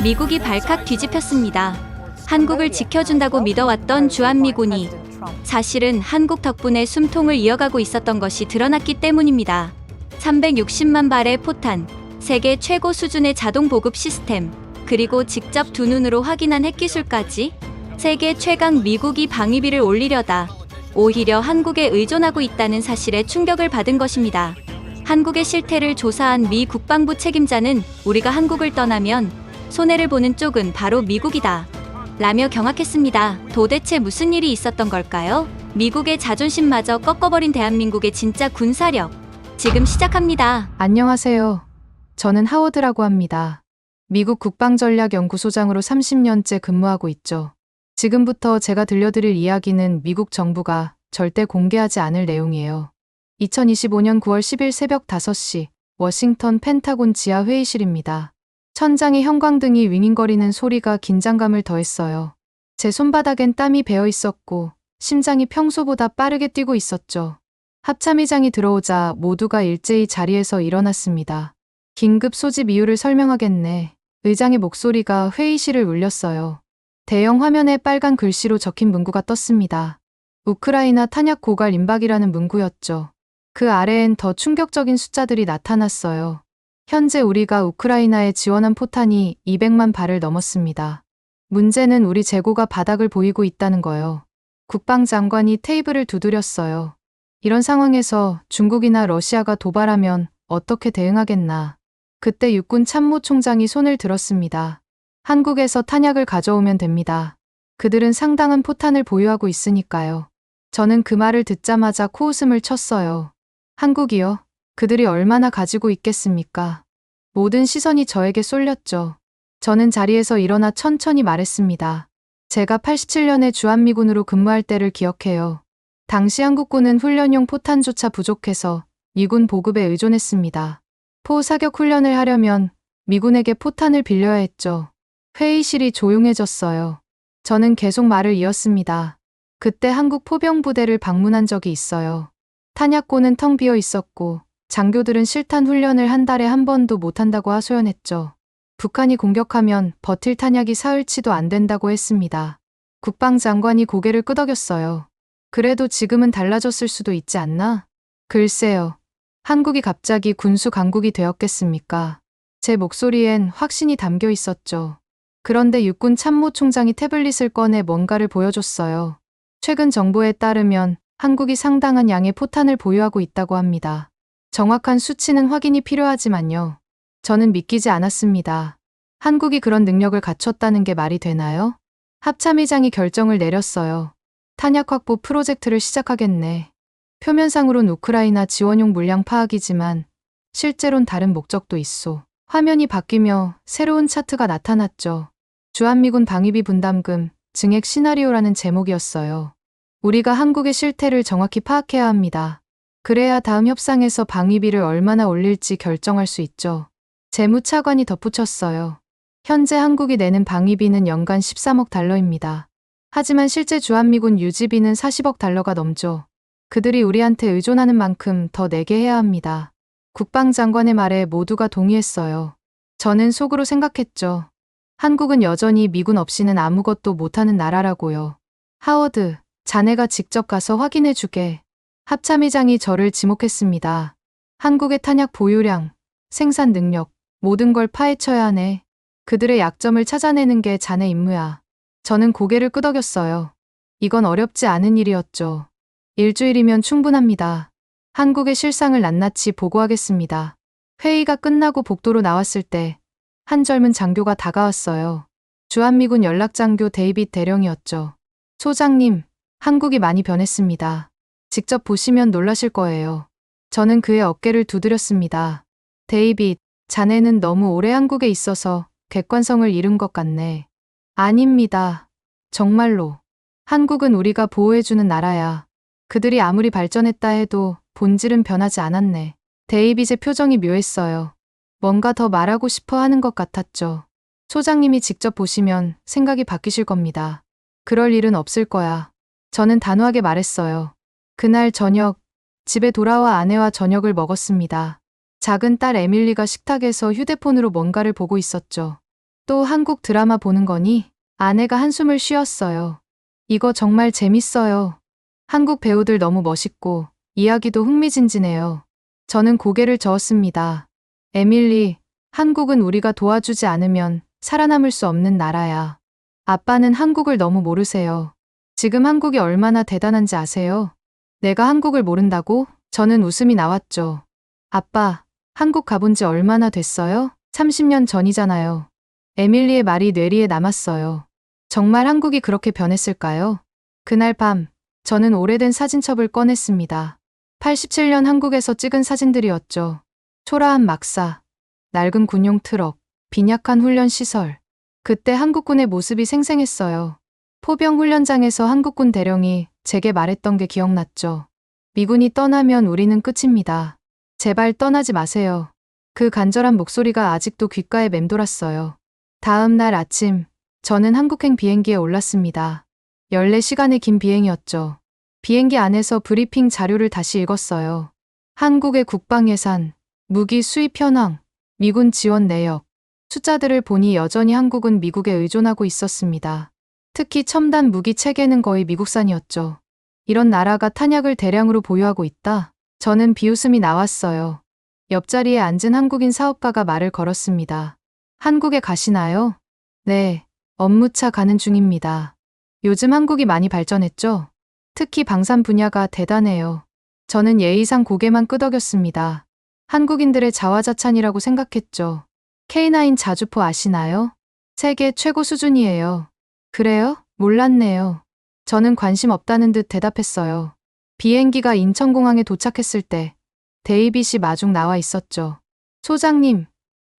미국이 발칵 뒤집혔습니다. 한국을 지켜준다고 믿어왔던 주한미군이 사실은 한국 덕분에 숨통을 이어가고 있었던 것이 드러났기 때문입니다. 360만 발의 포탄, 세계 최고 수준의 자동 보급 시스템, 그리고 직접 두 눈으로 확인한 핵기술까지 세계 최강 미국이 방위비를 올리려다 오히려 한국에 의존하고 있다는 사실에 충격을 받은 것입니다. 한국의 실태를 조사한 미 국방부 책임자는 우리가 한국을 떠나면 손해를 보는 쪽은 바로 미국이다 라며 경악했습니다. 도대체 무슨 일이 있었던 걸까요? 미국의 자존심마저 꺾어버린 대한민국의 진짜 군사력. 지금 시작합니다. 안녕하세요. 저는 하워드라고 합니다. 미국 국방전략연구소장으로 30년째 근무하고 있죠. 지금부터 제가 들려드릴 이야기는 미국 정부가 절대 공개하지 않을 내용이에요. 2025년 9월 10일 새벽 5시 워싱턴 펜타곤 지하 회의실입니다. 천장에 형광등이 윙윙거리는 소리가 긴장감을 더했어요. 제 손바닥엔 땀이 배어 있었고 심장이 평소보다 빠르게 뛰고 있었죠. 합참의장이 들어오자 모두가 일제히 자리에서 일어났습니다. 긴급 소집 이유를 설명하겠네. 의장의 목소리가 회의실을 울렸어요. 대형 화면에 빨간 글씨로 적힌 문구가 떴습니다. 우크라이나 탄약 고갈 임박이라는 문구였죠. 그 아래엔 더 충격적인 숫자들이 나타났어요. 현재 우리가 우크라이나에 지원한 포탄이 200만 발을 넘었습니다. 문제는 우리 재고가 바닥을 보이고 있다는 거예요. 국방장관이 테이블을 두드렸어요. 이런 상황에서 중국이나 러시아가 도발하면 어떻게 대응하겠나. 그때 육군 참모총장이 손을 들었습니다. 한국에서 탄약을 가져오면 됩니다. 그들은 상당한 포탄을 보유하고 있으니까요. 저는 그 말을 듣자마자 코웃음을 쳤어요. 한국이요? 그들이 얼마나 가지고 있겠습니까? 모든 시선이 저에게 쏠렸죠. 저는 자리에서 일어나 천천히 말했습니다. 제가 87년에 주한미군으로 근무할 때를 기억해요. 당시 한국군은 훈련용 포탄조차 부족해서 미군 보급에 의존했습니다. 포사격 훈련을 하려면 미군에게 포탄을 빌려야 했죠. 회의실이 조용해졌어요. 저는 계속 말을 이었습니다. 그때 한국 포병부대를 방문한 적이 있어요. 탄약고는 텅 비어 있었고 장교들은 실탄 훈련을 한 달에 한 번도 못한다고 하소연했죠. 북한이 공격하면 버틸 탄약이 사흘치도 안 된다고 했습니다. 국방장관이 고개를 끄덕였어요. 그래도 지금은 달라졌을 수도 있지 않나? 글쎄요. 한국이 갑자기 군수 강국이 되었겠습니까? 제 목소리엔 확신이 담겨 있었죠. 그런데 육군 참모총장이 태블릿을 꺼내 뭔가를 보여줬어요. 최근 정보에 따르면 한국이 상당한 양의 포탄을 보유하고 있다고 합니다. 정확한 수치는 확인이 필요하지만요. 저는 믿기지 않았습니다. 한국이 그런 능력을 갖췄다는 게 말이 되나요? 합참의장이 결정을 내렸어요. 탄약 확보 프로젝트를 시작하겠네. 표면상으론 우크라이나 지원용 물량 파악이지만 실제론 다른 목적도 있소. 화면이 바뀌며 새로운 차트가 나타났죠. 주한미군 방위비 분담금, 증액 시나리오라는 제목이었어요. 우리가 한국의 실태를 정확히 파악해야 합니다. 그래야 다음 협상에서 방위비를 얼마나 올릴지 결정할 수 있죠. 재무차관이 덧붙였어요. 현재 한국이 내는 방위비는 연간 13억 달러입니다. 하지만 실제 주한미군 유지비는 40억 달러가 넘죠. 그들이 우리한테 의존하는 만큼 더 내게 해야 합니다. 국방장관의 말에 모두가 동의했어요. 저는 속으로 생각했죠. 한국은 여전히 미군 없이는 아무것도 못하는 나라라고요. 하워드, 자네가 직접 가서 확인해 주게. 합참의장이 저를 지목했습니다. 한국의 탄약 보유량, 생산 능력, 모든 걸 파헤쳐야 하네. 그들의 약점을 찾아내는 게 자네 임무야. 저는 고개를 끄덕였어요. 이건 어렵지 않은 일이었죠. 일주일이면 충분합니다. 한국의 실상을 낱낱이 보고하겠습니다. 회의가 끝나고 복도로 나왔을 때 한 젊은 장교가 다가왔어요. 주한미군 연락장교 데이빗 대령이었죠. 소장님, 한국이 많이 변했습니다. 직접 보시면 놀라실 거예요. 저는 그의 어깨를 두드렸습니다. 데이빗, 자네는 너무 오래 한국에 있어서 객관성을 잃은 것 같네. 아닙니다. 정말로. 한국은 우리가 보호해주는 나라야. 그들이 아무리 발전했다 해도 본질은 변하지 않았네. 데이빗의 표정이 묘했어요. 뭔가 더 말하고 싶어 하는 것 같았죠. 소장님이 직접 보시면 생각이 바뀌실 겁니다. 그럴 일은 없을 거야. 저는 단호하게 말했어요. 그날 저녁, 집에 돌아와 아내와 저녁을 먹었습니다. 작은 딸 에밀리가 식탁에서 휴대폰으로 뭔가를 보고 있었죠. 또 한국 드라마 보는 거니? 아내가 한숨을 쉬었어요. 이거 정말 재밌어요. 한국 배우들 너무 멋있고 이야기도 흥미진진해요. 저는 고개를 저었습니다. 에밀리, 한국은 우리가 도와주지 않으면 살아남을 수 없는 나라야. 아빠는 한국을 너무 모르세요. 지금 한국이 얼마나 대단한지 아세요? 내가 한국을 모른다고? 저는 웃음이 나왔죠. 아빠, 한국 가본 지 얼마나 됐어요? 30년 전이잖아요. 에밀리의 말이 뇌리에 남았어요. 정말 한국이 그렇게 변했을까요? 그날 밤, 저는 오래된 사진첩을 꺼냈습니다. 87년 한국에서 찍은 사진들이었죠. 초라한 막사, 낡은 군용 트럭, 빈약한 훈련 시설. 그때 한국군의 모습이 생생했어요. 포병 훈련장에서 한국군 대령이 제게 말했던 게 기억났죠. 미군이 떠나면 우리는 끝입니다. 제발 떠나지 마세요. 그 간절한 목소리가 아직도 귓가에 맴돌았어요. 다음 날 아침, 저는 한국행 비행기에 올랐습니다. 14시간의 긴 비행이었죠. 비행기 안에서 브리핑 자료를 다시 읽었어요. 한국의 국방 예산, 무기 수입 현황, 미군 지원 내역. 숫자들을 보니 여전히 한국은 미국에 의존하고 있었습니다. 특히 첨단 무기 체계는 거의 미국산이었죠. 이런 나라가 탄약을 대량으로 보유하고 있다. 저는 비웃음이 나왔어요. 옆자리에 앉은 한국인 사업가가 말을 걸었습니다. 한국에 가시나요? 네, 업무차 가는 중입니다. 요즘 한국이 많이 발전했죠? 특히 방산 분야가 대단해요. 저는 예의상 고개만 끄덕였습니다. 한국인들의 자화자찬이라고 생각했죠. K9 자주포 아시나요? 세계 최고 수준이에요. 그래요? 몰랐네요. 저는 관심 없다는 듯 대답했어요. 비행기가 인천공항에 도착했을 때 데이빗이 마중 나와 있었죠. 소장님,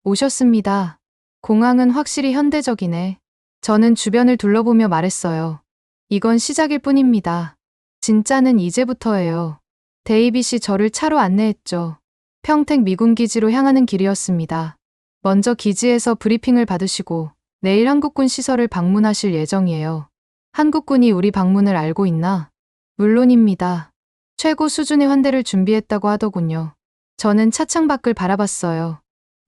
오셨습니다. 공항은 확실히 현대적이네. 저는 주변을 둘러보며 말했어요. 이건 시작일 뿐입니다. 진짜는 이제부터예요. 데이빗이 저를 차로 안내했죠. 평택 미군 기지로 향하는 길이었습니다. 먼저 기지에서 브리핑을 받으시고 내일 한국군 시설을 방문하실 예정이에요. 한국군이 우리 방문을 알고 있나? 물론입니다. 최고 수준의 환대를 준비했다고 하더군요. 저는 차창 밖을 바라봤어요.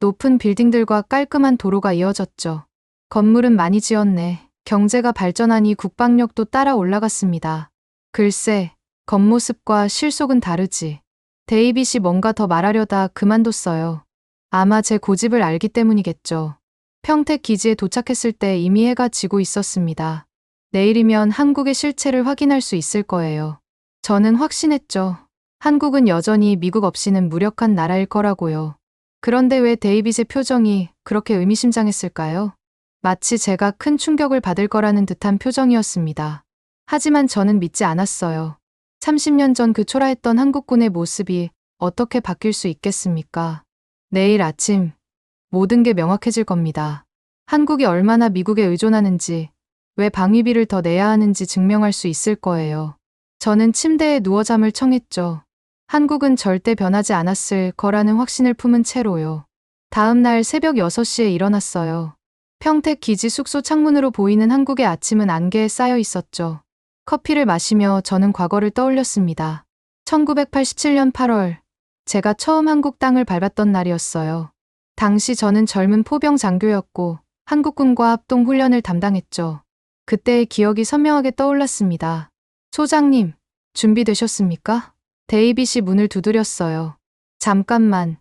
높은 빌딩들과 깔끔한 도로가 이어졌죠. 건물은 많이 지었네. 경제가 발전하니 국방력도 따라 올라갔습니다. 글쎄, 겉모습과 실속은 다르지. 데이빗이 뭔가 더 말하려다 그만뒀어요. 아마 제 고집을 알기 때문이겠죠. 평택 기지에 도착했을 때 이미 해가 지고 있었습니다. 내일이면 한국의 실체를 확인할 수 있을 거예요. 저는 확신했죠. 한국은 여전히 미국 없이는 무력한 나라일 거라고요. 그런데 왜 데이빗의 표정이 그렇게 의미심장했을까요? 마치 제가 큰 충격을 받을 거라는 듯한 표정이었습니다. 하지만 저는 믿지 않았어요. 30년 전 그 초라했던 한국군의 모습이 어떻게 바뀔 수 있겠습니까? 내일 아침 모든 게 명확해질 겁니다. 한국이 얼마나 미국에 의존하는지, 왜 방위비를 더 내야 하는지 증명할 수 있을 거예요. 저는 침대에 누워 잠을 청했죠. 한국은 절대 변하지 않았을 거라는 확신을 품은 채로요. 다음 날 새벽 6시에 일어났어요. 평택 기지 숙소 창문으로 보이는 한국의 아침은 안개에 쌓여 있었죠. 커피를 마시며 저는 과거를 떠올렸습니다. 1987년 8월, 제가 처음 한국 땅을 밟았던 날이었어요. 당시 저는 젊은 포병 장교였고 한국군과 합동 훈련을 담당했죠. 그때의 기억이 선명하게 떠올랐습니다. 소장님, 준비되셨습니까? 데이빗이 문을 두드렸어요. 잠깐만,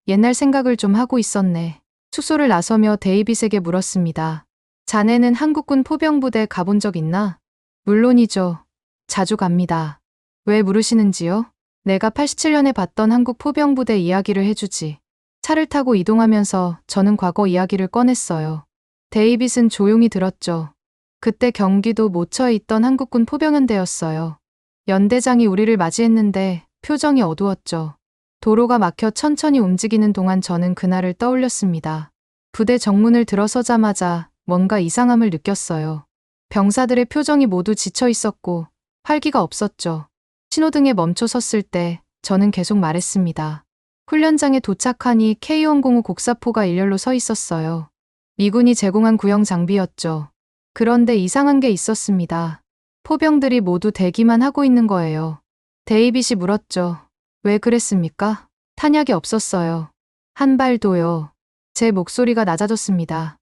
옛날 생각을 좀 하고 있었네. 숙소를 나서며 데이빗에게 물었습니다. 자네는 한국군 포병부대 가본 적 있나? 물론이죠. 자주 갑니다. 왜 물으시는지요? 내가 87년에 봤던 한국 포병부대 이야기를 해주지. 차를 타고 이동하면서 저는 과거 이야기를 꺼냈어요. 데이빗은 조용히 들었죠. 그때 경기도 모처에 있던 한국군 포병연대였어요. 연대장이 우리를 맞이했는데 표정이 어두웠죠. 도로가 막혀 천천히 움직이는 동안 저는 그날을 떠올렸습니다. 부대 정문을 들어서자마자 뭔가 이상함을 느꼈어요. 병사들의 표정이 모두 지쳐 있었고 활기가 없었죠. 신호등에 멈춰 섰을 때 저는 계속 말했습니다. 훈련장에 도착하니 K105 곡사포가 일렬로 서 있었어요. 미군이 제공한 구형 장비였죠. 그런데 이상한 게 있었습니다. 포병들이 모두 대기만 하고 있는 거예요. 데이빗이 물었죠. 왜 그랬습니까? 탄약이 없었어요. 한 발도요. 제 목소리가 낮아졌습니다.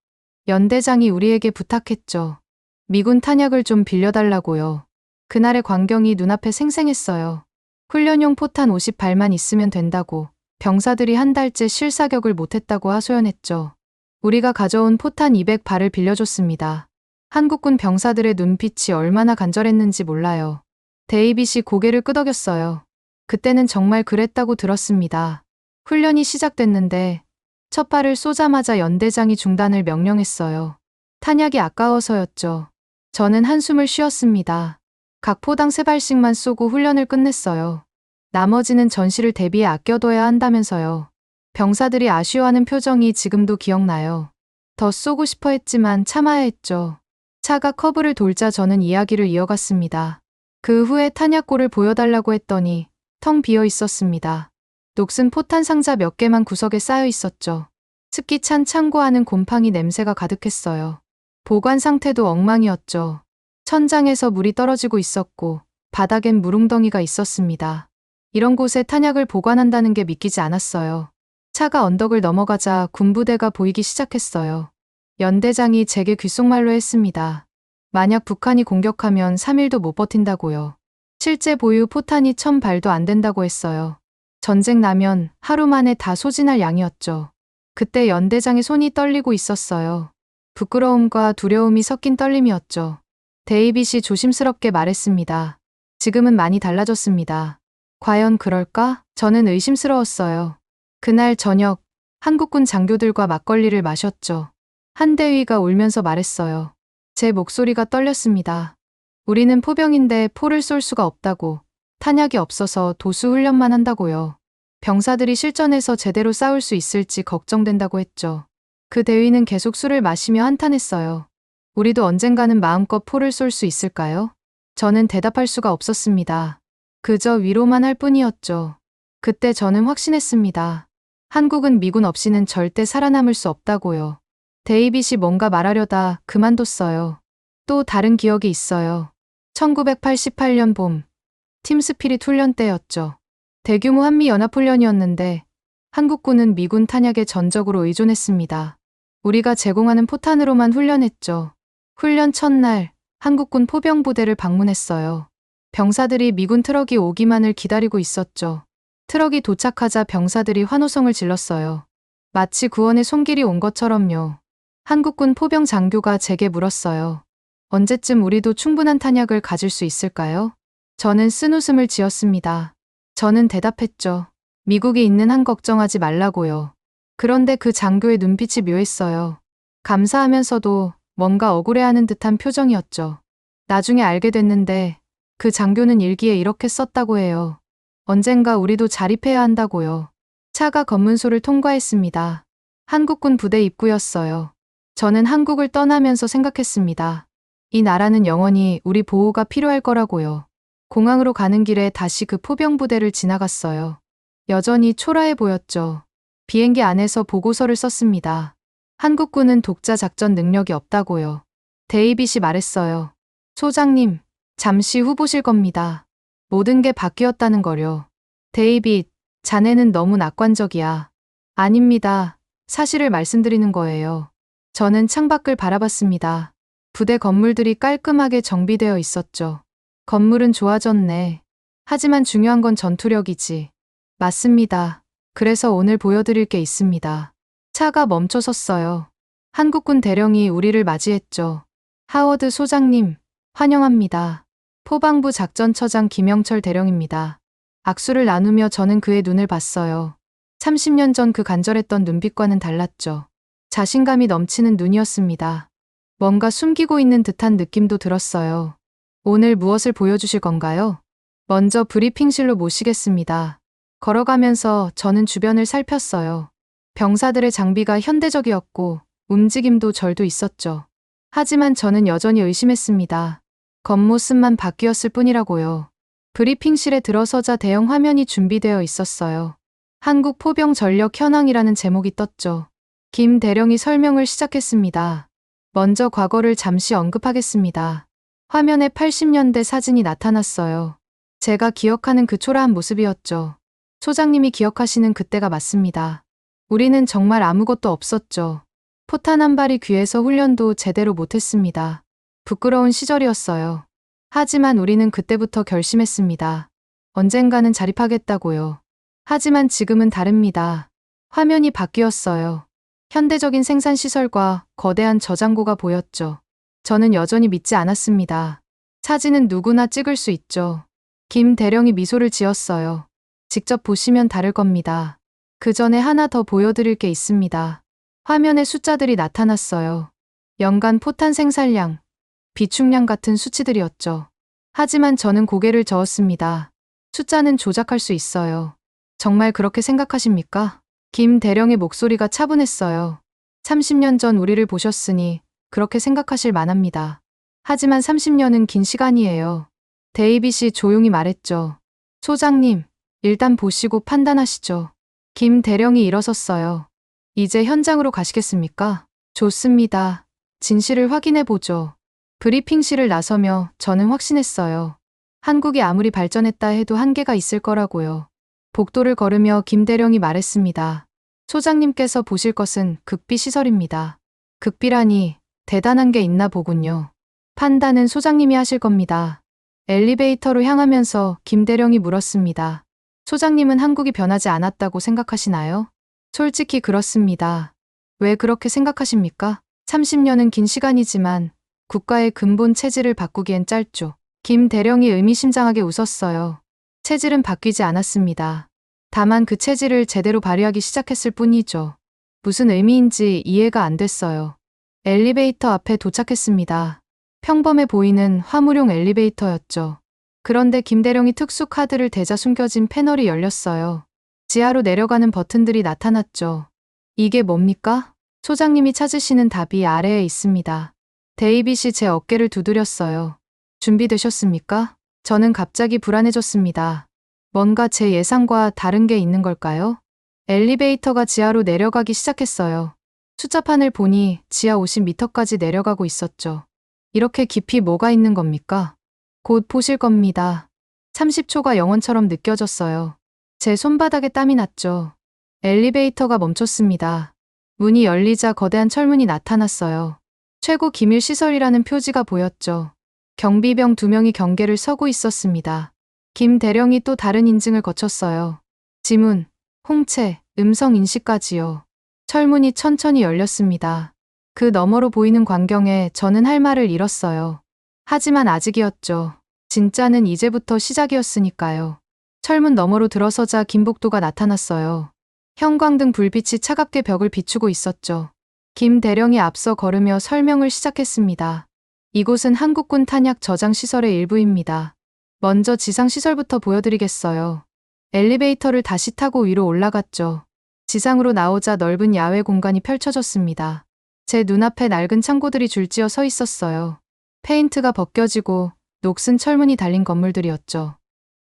연대장이 우리에게 부탁했죠. 미군 탄약을 좀 빌려달라고요. 그날의 광경이 눈앞에 생생했어요. 훈련용 포탄 50발만 있으면 된다고 병사들이 한 달째 실사격을 못했다고 하소연했죠. 우리가 가져온 포탄 200발을 빌려줬습니다. 한국군 병사들의 눈빛이 얼마나 간절했는지 몰라요. 데이빗이 고개를 끄덕였어요. 그때는 정말 그랬다고 들었습니다. 훈련이 시작됐는데 첫 발을 쏘자마자 연대장이 중단을 명령했어요. 탄약이 아까워서였죠. 저는 한숨을 쉬었습니다. 각 포당 3발씩만 쏘고 훈련을 끝냈어요. 나머지는 전시를 대비해 아껴둬야 한다면서요. 병사들이 아쉬워하는 표정이 지금도 기억나요. 더 쏘고 싶어 했지만 참아야 했죠. 차가 커브를 돌자 저는 이야기를 이어갔습니다. 그 후에 탄약고를 보여달라고 했더니 텅 비어 있었습니다. 녹슨 포탄 상자 몇 개만 구석에 쌓여 있었죠. 습기 찬 창고 안은 곰팡이 냄새가 가득했어요. 보관 상태도 엉망이었죠. 천장에서 물이 떨어지고 있었고 바닥엔 물웅덩이가 있었습니다. 이런 곳에 탄약을 보관한다는 게 믿기지 않았어요. 차가 언덕을 넘어가자 군부대가 보이기 시작했어요. 연대장이 제게 귓속말로 했습니다. 만약 북한이 공격하면 3일도 못 버틴다고요. 실제 보유 포탄이 1000발도 안 된다고 했어요. 전쟁 나면 하루 만에 다 소진할 양이었죠. 그때 연대장의 손이 떨리고 있었어요. 부끄러움과 두려움이 섞인 떨림이었죠. 데이빗이 조심스럽게 말했습니다. 지금은 많이 달라졌습니다. 과연 그럴까? 저는 의심스러웠어요. 그날 저녁 한국군 장교들과 막걸리를 마셨죠. 한 대위가 울면서 말했어요. 제 목소리가 떨렸습니다. 우리는 포병인데 포를 쏠 수가 없다고. 탄약이 없어서 도수 훈련만 한다고요. 병사들이 실전에서 제대로 싸울 수 있을지 걱정된다고 했죠. 그 대위는 계속 술을 마시며 한탄했어요. 우리도 언젠가는 마음껏 포를 쏠 수 있을까요? 저는 대답할 수가 없었습니다. 그저 위로만 할 뿐이었죠. 그때 저는 확신했습니다. 한국은 미군 없이는 절대 살아남을 수 없다고요. 데이빗이 뭔가 말하려다 그만뒀어요. 또 다른 기억이 있어요. 1988년 봄, 팀스피릿 훈련 때였죠. 대규모 한미연합훈련이었는데 한국군은 미군 탄약에 전적으로 의존했습니다. 우리가 제공하는 포탄으로만 훈련했죠. 훈련 첫날 한국군 포병부대를 방문했어요. 병사들이 미군 트럭이 오기만을 기다리고 있었죠. 트럭이 도착하자 병사들이 환호성을 질렀어요. 마치 구원의 손길이 온 것처럼요. 한국군 포병 장교가 제게 물었어요. 언제쯤 우리도 충분한 탄약을 가질 수 있을까요? 저는 쓴웃음을 지었습니다. 저는 대답했죠. 미국이 있는 한 걱정하지 말라고요. 그런데 그 장교의 눈빛이 묘했어요. 감사하면서도 뭔가 억울해하는 듯한 표정이었죠. 나중에 알게 됐는데 그 장교는 일기에 이렇게 썼다고 해요. 언젠가 우리도 자립해야 한다고요. 차가 검문소를 통과했습니다. 한국군 부대 입구였어요. 저는 한국을 떠나면서 생각했습니다. 이 나라는 영원히 우리 보호가 필요할 거라고요. 공항으로 가는 길에 다시 그 포병부대를 지나갔어요. 여전히 초라해 보였죠. 비행기 안에서 보고서를 썼습니다. 한국군은 독자 작전 능력이 없다고요. 데이빗이 말했어요. 소장님, 잠시 후 보실 겁니다. 모든 게 바뀌었다는 거요. 데이빗, 자네는 너무 낙관적이야. 아닙니다. 사실을 말씀드리는 거예요. 저는 창밖을 바라봤습니다. 부대 건물들이 깔끔하게 정비되어 있었죠. 건물은 좋아졌네. 하지만 중요한 건 전투력이지. 맞습니다. 그래서 오늘 보여드릴 게 있습니다. 차가 멈춰 섰어요. 한국군 대령이 우리를 맞이했죠. 하워드 소장님, 환영합니다. 포방부 작전처장 김영철 대령입니다. 악수를 나누며 저는 그의 눈을 봤어요. 30년 전 그 간절했던 눈빛과는 달랐죠. 자신감이 넘치는 눈이었습니다. 뭔가 숨기고 있는 듯한 느낌도 들었어요. 오늘 무엇을 보여주실 건가요? 먼저 브리핑실로 모시겠습니다. 걸어가면서 저는 주변을 살폈어요. 병사들의 장비가 현대적이었고 움직임도 절도 있었죠. 하지만 저는 여전히 의심했습니다. 겉모습만 바뀌었을 뿐이라고요. 브리핑실에 들어서자 대형 화면이 준비되어 있었어요. 한국 포병 전력 현황이라는 제목이 떴죠. 김 대령이 설명을 시작했습니다. 먼저 과거를 잠시 언급하겠습니다. 화면에 80년대 사진이 나타났어요. 제가 기억하는 그 초라한 모습이었죠. 소장님이 기억하시는 그때가 맞습니다. 우리는 정말 아무것도 없었죠. 포탄 한 발이 귀해서 훈련도 제대로 못했습니다. 부끄러운 시절이었어요. 하지만 우리는 그때부터 결심했습니다. 언젠가는 자립하겠다고요. 하지만 지금은 다릅니다. 화면이 바뀌었어요. 현대적인 생산시설과 거대한 저장고가 보였죠. 저는 여전히 믿지 않았습니다. 사진은 누구나 찍을 수 있죠. 김 대령이 미소를 지었어요. 직접 보시면 다를 겁니다. 그 전에 하나 더 보여드릴 게 있습니다. 화면에 숫자들이 나타났어요. 연간 포탄 생산량, 비축량 같은 수치들이었죠. 하지만 저는 고개를 저었습니다. 숫자는 조작할 수 있어요. 정말 그렇게 생각하십니까? 김 대령의 목소리가 차분했어요. 30년 전 우리를 보셨으니 그렇게 생각하실 만합니다. 하지만 30년은 긴 시간이에요. 데이빗이 조용히 말했죠. 소장님, 일단 보시고 판단하시죠. 김 대령이 일어섰어요. 이제 현장으로 가시겠습니까? 좋습니다. 진실을 확인해 보죠. 브리핑실을 나서며 저는 확신했어요. 한국이 아무리 발전했다 해도 한계가 있을 거라고요. 복도를 걸으며 김 대령이 말했습니다. 소장님께서 보실 것은 극비 시설입니다. 극비라니 대단한 게 있나 보군요. 판단은 소장님이 하실 겁니다. 엘리베이터로 향하면서 김 대령이 물었습니다. 소장님은 한국이 변하지 않았다고 생각하시나요? 솔직히 그렇습니다. 왜 그렇게 생각하십니까? 30년은 긴 시간이지만 국가의 근본 체질을 바꾸기엔 짧죠. 김 대령이 의미심장하게 웃었어요. 체질은 바뀌지 않았습니다. 다만 그 체질을 제대로 발휘하기 시작했을 뿐이죠. 무슨 의미인지 이해가 안 됐어요. 엘리베이터 앞에 도착했습니다. 평범해 보이는 화물용 엘리베이터였죠. 그런데 김 대령이 특수 카드를 대자 숨겨진 패널이 열렸어요. 지하로 내려가는 버튼들이 나타났죠. 이게 뭡니까? 소장님이 찾으시는 답이 아래에 있습니다. 데이빗이 제 어깨를 두드렸어요. 준비되셨습니까? 저는 갑자기 불안해졌습니다. 뭔가 제 예상과 다른 게 있는 걸까요? 엘리베이터가 지하로 내려가기 시작했어요. 숫자판을 보니 지하 50m까지 내려가고 있었죠. 이렇게 깊이 뭐가 있는 겁니까? 곧 보실 겁니다. 30초가 영원처럼 느껴졌어요. 제 손바닥에 땀이 났죠. 엘리베이터가 멈췄습니다. 문이 열리자 거대한 철문이 나타났어요. 최고 기밀 시설이라는 표지가 보였죠. 경비병 2명이 경계를 서고 있었습니다. 김 대령이 또 다른 인증을 거쳤어요. 지문, 홍채, 음성 인식까지요. 철문이 천천히 열렸습니다. 그 너머로 보이는 광경에 저는 할 말을 잃었어요. 하지만 아직이었죠. 진짜는 이제부터 시작이었으니까요. 철문 너머로 들어서자 김복도가 나타났어요. 형광등 불빛이 차갑게 벽을 비추고 있었죠. 김 대령이 앞서 걸으며 설명을 시작했습니다. 이곳은 한국군 탄약 저장 시설의 일부입니다. 먼저 지상 시설부터 보여드리겠어요. 엘리베이터를 다시 타고 위로 올라갔죠. 지상으로 나오자 넓은 야외 공간이 펼쳐졌습니다. 제 눈앞에 낡은 창고들이 줄지어 서 있었어요. 페인트가 벗겨지고 녹슨 철문이 달린 건물들이었죠.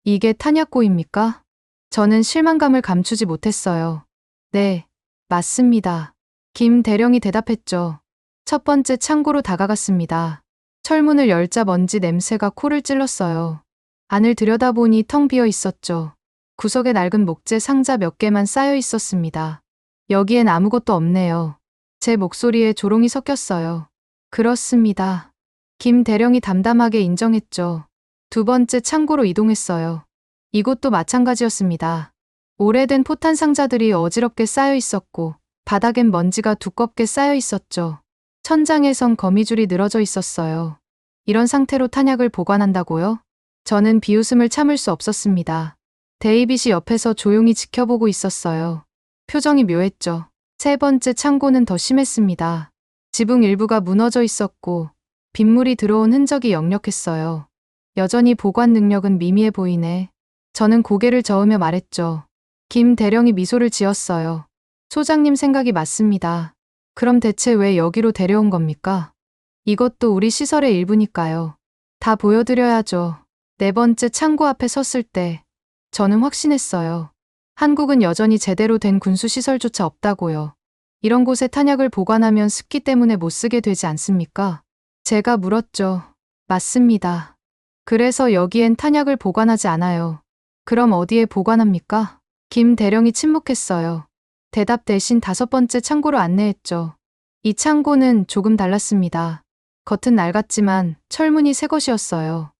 이게 탄약고입니까? 저는 실망감을 감추지 못했어요. 네, 맞습니다. 김 대령이 대답했죠. 첫 번째 창고로 다가갔습니다. 철문을 열자 먼지 냄새가 코를 찔렀어요. 안을 들여다보니 텅 비어 있었죠. 구석에 낡은 목재 상자 몇 개만 쌓여 있었습니다. 여기엔 아무것도 없네요. 제 목소리에 조롱이 섞였어요. 그렇습니다. 김 대령이 담담하게 인정했죠. 두 번째 창고로 이동했어요. 이곳도 마찬가지였습니다. 오래된 포탄 상자들이 어지럽게 쌓여 있었고 바닥엔 먼지가 두껍게 쌓여 있었죠. 천장에선 거미줄이 늘어져 있었어요. 이런 상태로 탄약을 보관한다고요? 저는 비웃음을 참을 수 없었습니다. 데이빗이 옆에서 조용히 지켜보고 있었어요. 표정이 묘했죠. 세 번째 창고는 더 심했습니다. 지붕 일부가 무너져 있었고 빗물이 들어온 흔적이 역력했어요. 여전히 보관 능력은 미미해 보이네. 저는 고개를 저으며 말했죠. 김 대령이 미소를 지었어요. 소장님 생각이 맞습니다. 그럼 대체 왜 여기로 데려온 겁니까? 이것도 우리 시설의 일부니까요. 다 보여드려야죠. 네 번째 창고 앞에 섰을 때 저는 확신했어요. 한국은 여전히 제대로 된 군수시설조차 없다고요. 이런 곳에 탄약을 보관하면 습기 때문에 못 쓰게 되지 않습니까? 제가 물었죠. 맞습니다. 그래서 여기엔 탄약을 보관하지 않아요. 그럼 어디에 보관합니까? 김 대령이 침묵했어요. 대답 대신 다섯 번째 창고로 안내했죠. 이 창고는 조금 달랐습니다. 겉은 낡았지만 철문이 새 것이었어요.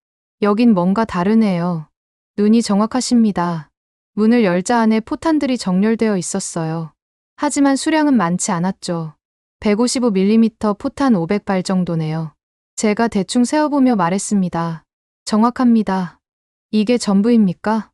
여긴 뭔가 다르네요. 눈이 정확하십니다. 문을 열자 안에 포탄들이 정렬되어 있었어요. 하지만 수량은 많지 않았죠. 155mm 포탄 500발 정도네요. 제가 대충 세어보며 말했습니다. 정확합니다. 이게 전부입니까?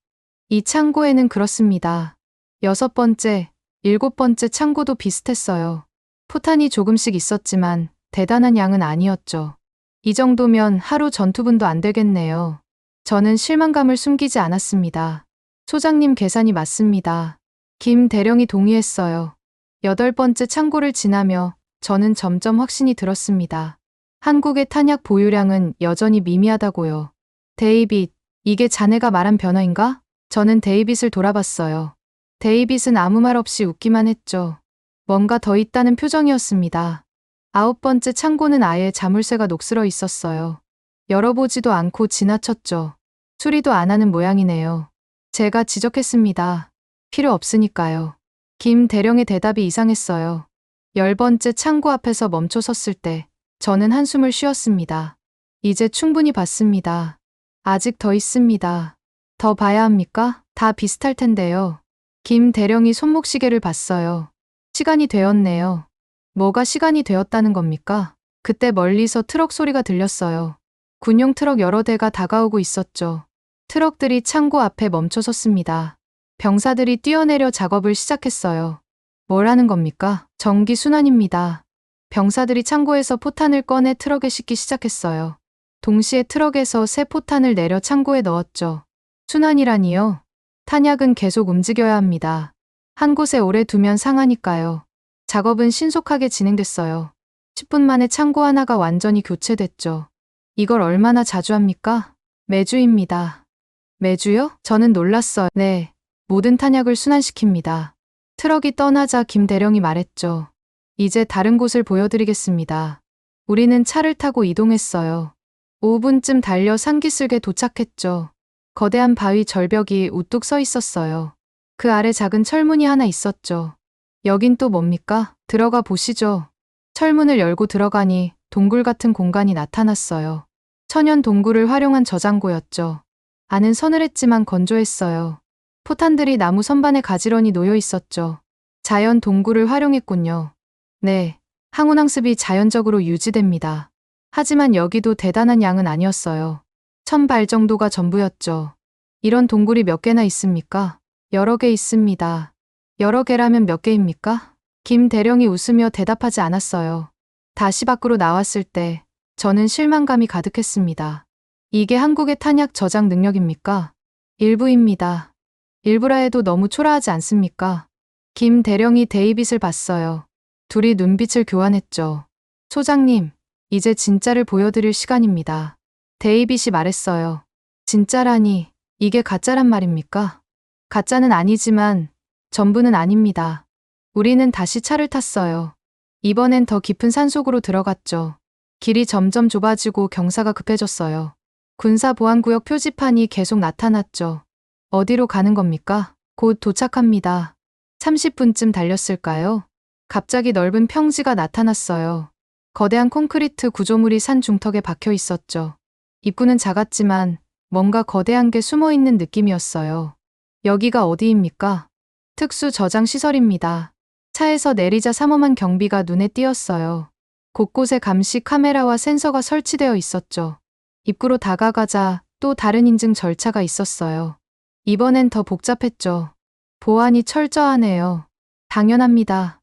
이 창고에는 그렇습니다. 6번째, 7번째 창고도 비슷했어요. 포탄이 조금씩 있었지만 대단한 양은 아니었죠. 이 정도면 하루 전투분도 안 되겠네요. 저는 실망감을 숨기지 않았습니다. 소장님 계산이 맞습니다. 김 대령이 동의했어요. 8번째 창고를 지나며 저는 점점 확신이 들었습니다. 한국의 탄약 보유량은 여전히 미미하다고요. 데이빗, 이게 자네가 말한 변화인가? 저는 데이빗을 돌아봤어요. 데이빗은 아무 말 없이 웃기만 했죠. 뭔가 더 있다는 표정이었습니다. 9번째 창고는 아예 자물쇠가 녹슬어 있었어요. 열어보지도 않고 지나쳤죠. 수리도 안 하는 모양이네요. 제가 지적했습니다. 필요 없으니까요. 김 대령의 대답이 이상했어요. 10번째 창고 앞에서 멈춰 섰을 때 저는 한숨을 쉬었습니다. 이제 충분히 봤습니다. 아직 더 있습니다. 더 봐야 합니까? 다 비슷할 텐데요. 김 대령이 손목시계를 봤어요. 시간이 되었네요. 뭐가 시간이 되었다는 겁니까? 그때 멀리서 트럭 소리가 들렸어요. 군용 트럭 여러 대가 다가오고 있었죠. 트럭들이 창고 앞에 멈춰 섰습니다. 병사들이 뛰어내려 작업을 시작했어요. 뭘 하는 겁니까? 전기 순환입니다. 병사들이 창고에서 포탄을 꺼내 트럭에 싣기 시작했어요. 동시에 트럭에서 새 포탄을 내려 창고에 넣었죠. 순환이라니요? 탄약은 계속 움직여야 합니다. 한 곳에 오래 두면 상하니까요. 작업은 신속하게 진행됐어요. 10분 만에 창고 하나가 완전히 교체됐죠. 이걸 얼마나 자주 합니까? 매주입니다. 매주요? 저는 놀랐어요. 네, 모든 탄약을 순환시킵니다. 트럭이 떠나자 김 대령이 말했죠. 이제 다른 곳을 보여드리겠습니다. 우리는 차를 타고 이동했어요. 5분쯤 달려 산기슭에 도착했죠. 거대한 바위 절벽이 우뚝 서 있었어요. 그 아래 작은 철문이 하나 있었죠. 여긴 또 뭡니까? 들어가 보시죠. 철문을 열고 들어가니 동굴 같은 공간이 나타났어요. 천연 동굴을 활용한 저장고였죠. 안은 서늘했지만 건조했어요. 포탄들이 나무 선반에 가지런히 놓여 있었죠. 자연 동굴을 활용했군요. 네, 항온항습이 자연적으로 유지됩니다. 하지만 여기도 대단한 양은 아니었어요. 1000발 정도가 전부였죠. 이런 동굴이 몇 개나 있습니까? 여러 개 있습니다. 여러 개라면 몇 개입니까? 김 대령이 웃으며 대답하지 않았어요. 다시 밖으로 나왔을 때 저는 실망감이 가득했습니다. 이게 한국의 탄약 저장 능력입니까? 일부입니다. 일부라 해도 너무 초라하지 않습니까? 김 대령이 데이빗을 봤어요. 둘이 눈빛을 교환했죠. 소장님, 이제 진짜를 보여드릴 시간입니다. 데이빗이 말했어요. 진짜라니, 이게 가짜란 말입니까? 가짜는 아니지만 전부는 아닙니다. 우리는 다시 차를 탔어요. 이번엔 더 깊은 산속으로 들어갔죠. 길이 점점 좁아지고 경사가 급해졌어요. 군사보안구역 표지판이 계속 나타났죠. 어디로 가는 겁니까? 곧 도착합니다. 30분쯤 달렸을까요? 갑자기 넓은 평지가 나타났어요. 거대한 콘크리트 구조물이 산 중턱에 박혀 있었죠. 입구는 작았지만 뭔가 거대한 게 숨어 있는 느낌이었어요. 여기가 어디입니까? 특수 저장 시설입니다. 차에서 내리자 삼엄한 경비가 눈에 띄었어요. 곳곳에 감시 카메라와 센서가 설치되어 있었죠. 입구로 다가가자 또 다른 인증 절차가 있었어요. 이번엔 더 복잡했죠. 보안이 철저하네요. 당연합니다.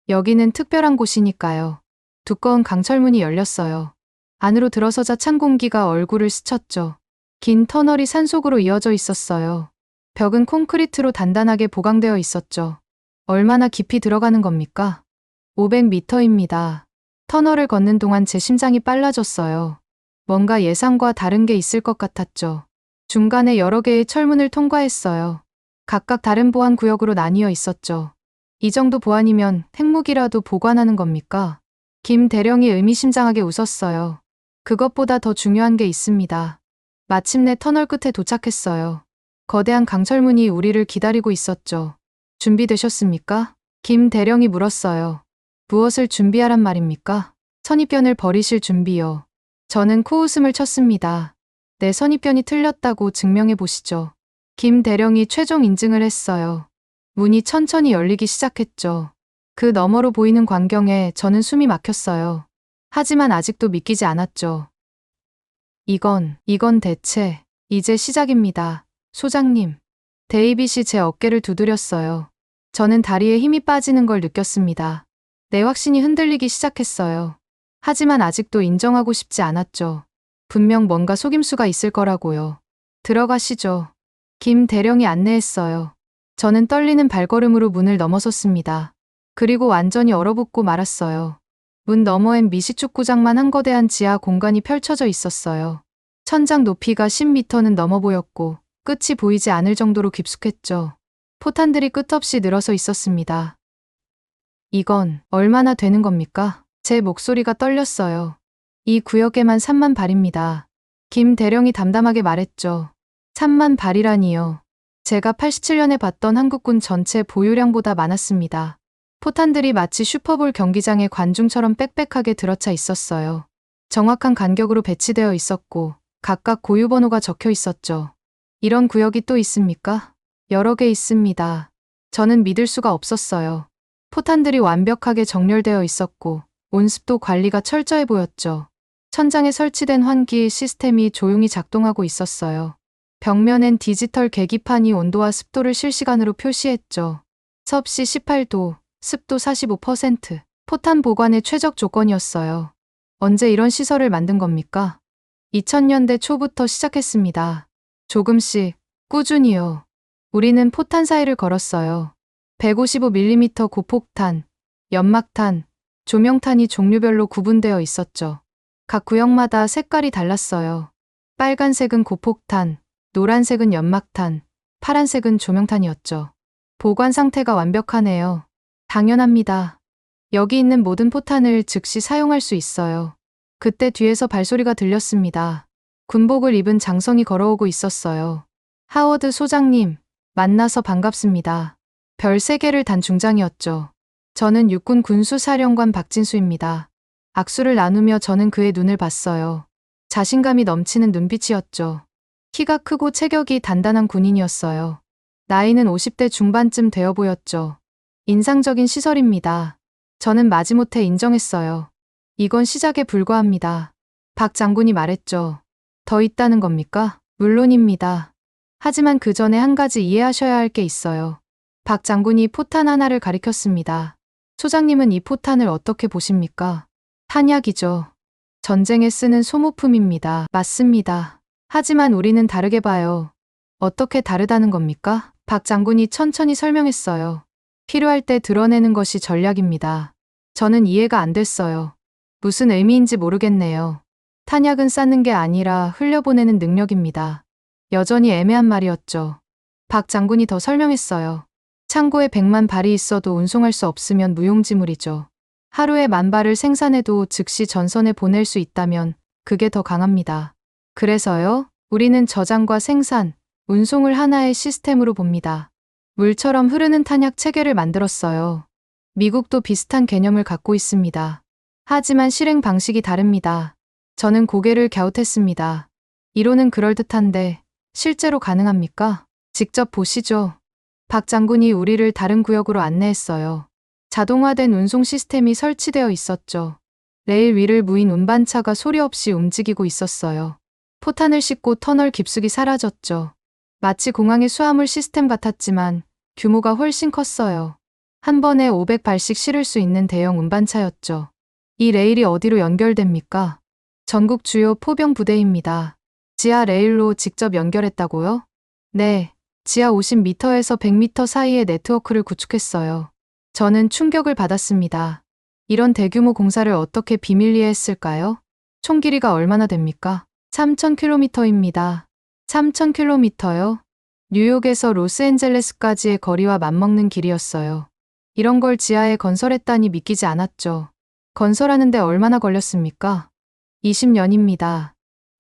여기는 특별한 곳이니까요. 두꺼운 강철문이 열렸어요. 안으로 들어서자 찬 공기가 얼굴을 스쳤죠. 긴 터널이 산속으로 이어져 있었어요. 벽은 콘크리트로 단단하게 보강되어 있었죠. 얼마나 깊이 들어가는 겁니까? 500m입니다. 터널을 걷는 동안 제 심장이 빨라졌어요. 뭔가 예상과 다른 게 있을 것 같았죠. 중간에 여러 개의 철문을 통과했어요. 각각 다른 보안 구역으로 나뉘어 있었죠. 이 정도 보안이면 핵무기라도 보관하는 겁니까? 김 대령이 의미심장하게 웃었어요. 그것보다 더 중요한 게 있습니다. 마침내 터널 끝에 도착했어요. 거대한 강철문이 우리를 기다리고 있었죠. 준비되셨습니까? 김 대령이 물었어요. 무엇을 준비하란 말입니까? 선입견을 버리실 준비요. 저는 코웃음을 쳤습니다. 내 선입견이 틀렸다고 증명해 보시죠. 김 대령이 최종 인증을 했어요. 문이 천천히 열리기 시작했죠. 그 너머로 보이는 광경에 저는 숨이 막혔어요. 하지만 아직도 믿기지 않았죠. 이건 대체, 이제 시작입니다. 소장님. 데이빗이 제 어깨를 두드렸어요. 저는 다리에 힘이 빠지는 걸 느꼈습니다. 내 확신이 흔들리기 시작했어요. 하지만 아직도 인정하고 싶지 않았죠. 분명 뭔가 속임수가 있을 거라고요. 들어가시죠. 김 대령이 안내했어요. 저는 떨리는 발걸음으로 문을 넘어섰습니다. 그리고 완전히 얼어붙고 말았어요. 문 너머엔 미식축구장만 한 거대한 지하 공간이 펼쳐져 있었어요. 천장 높이가 10m는 넘어 보였고 끝이 보이지 않을 정도로 깊숙했죠. 포탄들이 끝없이 늘어서 있었습니다. 이건 얼마나 되는 겁니까? 제 목소리가 떨렸어요. 이 구역에만 3만 발입니다. 김 대령이 담담하게 말했죠. 3만 발이라니요. 제가 87년에 봤던 한국군 전체 보유량보다 많았습니다. 포탄들이 마치 슈퍼볼 경기장의 관중처럼 빽빽하게 들어차 있었어요. 정확한 간격으로 배치되어 있었고 각각 고유 번호가 적혀 있었죠. 이런 구역이 또 있습니까? 여러 개 있습니다. 저는 믿을 수가 없었어요. 포탄들이 완벽하게 정렬되어 있었고 온습도 관리가 철저해 보였죠. 천장에 설치된 환기 시스템이 조용히 작동하고 있었어요. 벽면엔 디지털 계기판이 온도와 습도를 실시간으로 표시했죠. 섭씨 18도, 습도 45%, 포탄 보관의 최적 조건이었어요. 언제 이런 시설을 만든 겁니까? 2000년대 초부터 시작했습니다. 조금씩, 꾸준히요. 우리는 포탄 사이를 걸었어요. 155mm 고폭탄, 연막탄, 조명탄이 종류별로 구분되어 있었죠. 각 구역마다 색깔이 달랐어요. 빨간색은 고폭탄, 노란색은 연막탄, 파란색은 조명탄이었죠. 보관 상태가 완벽하네요. 당연합니다. 여기 있는 모든 포탄을 즉시 사용할 수 있어요. 그때 뒤에서 발소리가 들렸습니다. 군복을 입은 장성이 걸어오고 있었어요. 하워드 소장님, 만나서 반갑습니다. 별 3개를 단 중장이었죠. 저는 육군 군수사령관 박진수입니다. 악수를 나누며 저는 그의 눈을 봤어요. 자신감이 넘치는 눈빛이었죠. 키가 크고 체격이 단단한 군인이었어요. 나이는 50대 중반쯤 되어 보였죠. 인상적인 시설입니다. 저는 마지못해 인정했어요. 이건 시작에 불과합니다. 박 장군이 말했죠. 더 있다는 겁니까? 물론입니다. 하지만 그 전에 한 가지 이해하셔야 할 게 있어요. 박 장군이 포탄 하나를 가리켰습니다. 소장님은 이 포탄을 어떻게 보십니까? 탄약이죠. 전쟁에 쓰는 소모품입니다. 맞습니다. 하지만 우리는 다르게 봐요. 어떻게 다르다는 겁니까? 박 장군이 천천히 설명했어요. 필요할 때 드러내는 것이 전략입니다. 저는 이해가 안 됐어요. 무슨 의미인지 모르겠네요. 탄약은 쌓는 게 아니라 흘려보내는 능력입니다. 여전히 애매한 말이었죠. 박 장군이 더 설명했어요. 창고에 100만 발이 있어도 운송할 수 없으면 무용지물이죠. 하루에 10,000발을 생산해도 즉시 전선에 보낼 수 있다면 그게 더 강합니다. 그래서요, 우리는 저장과 생산, 운송을 하나의 시스템으로 봅니다. 물처럼 흐르는 탄약 체계를 만들었어요. 미국도 비슷한 개념을 갖고 있습니다. 하지만 실행 방식이 다릅니다. 저는 고개를 갸웃했습니다. 이론은 그럴듯한데 실제로 가능합니까? 직접 보시죠. 박 장군이 우리를 다른 구역으로 안내했어요. 자동화된 운송 시스템이 설치되어 있었죠. 레일 위를 무인 운반차가 소리 없이 움직이고 있었어요. 포탄을 싣고 터널 깊숙이 사라졌죠. 마치 공항의 수화물 시스템 같았지만 규모가 훨씬 컸어요. 한 번에 500발씩 실을 수 있는 대형 운반차였죠. 이 레일이 어디로 연결됩니까? 전국 주요 포병 부대입니다. 지하 레일로 직접 연결했다고요? 네, 지하 50m에서 100m 사이의 네트워크를 구축했어요. 저는 충격을 받았습니다. 이런 대규모 공사를 어떻게 비밀리에 했을까요? 총 길이가 얼마나 됩니까? 3,000km입니다. 3,000km요? 뉴욕에서 로스앤젤레스까지의 거리와 맞먹는 길이었어요. 이런 걸 지하에 건설했다니 믿기지 않았죠. 건설하는데 얼마나 걸렸습니까? 20년입니다.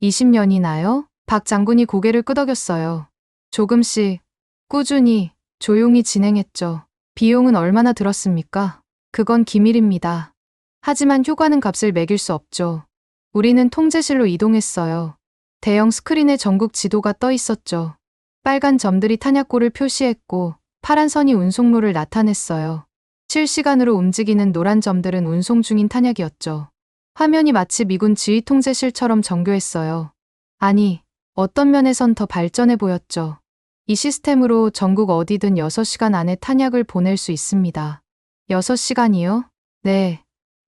20년이나요? 박 장군이 고개를 끄덕였어요. 조금씩, 꾸준히, 조용히 진행했죠. 비용은 얼마나 들었습니까? 그건 기밀입니다. 하지만 효과는 값을 매길 수 없죠. 우리는 통제실로 이동했어요. 대형 스크린에 전국 지도가 떠 있었죠. 빨간 점들이 탄약고를 표시했고 파란 선이 운송로를 나타냈어요. 실시간으로 움직이는 노란 점들은 운송 중인 탄약이었죠. 화면이 마치 미군 지휘 통제실처럼 정교했어요. 아니, 어떤 면에선 더 발전해 보였죠. 이 시스템으로 전국 어디든 6시간 안에 탄약을 보낼 수 있습니다. 6시간이요? 네.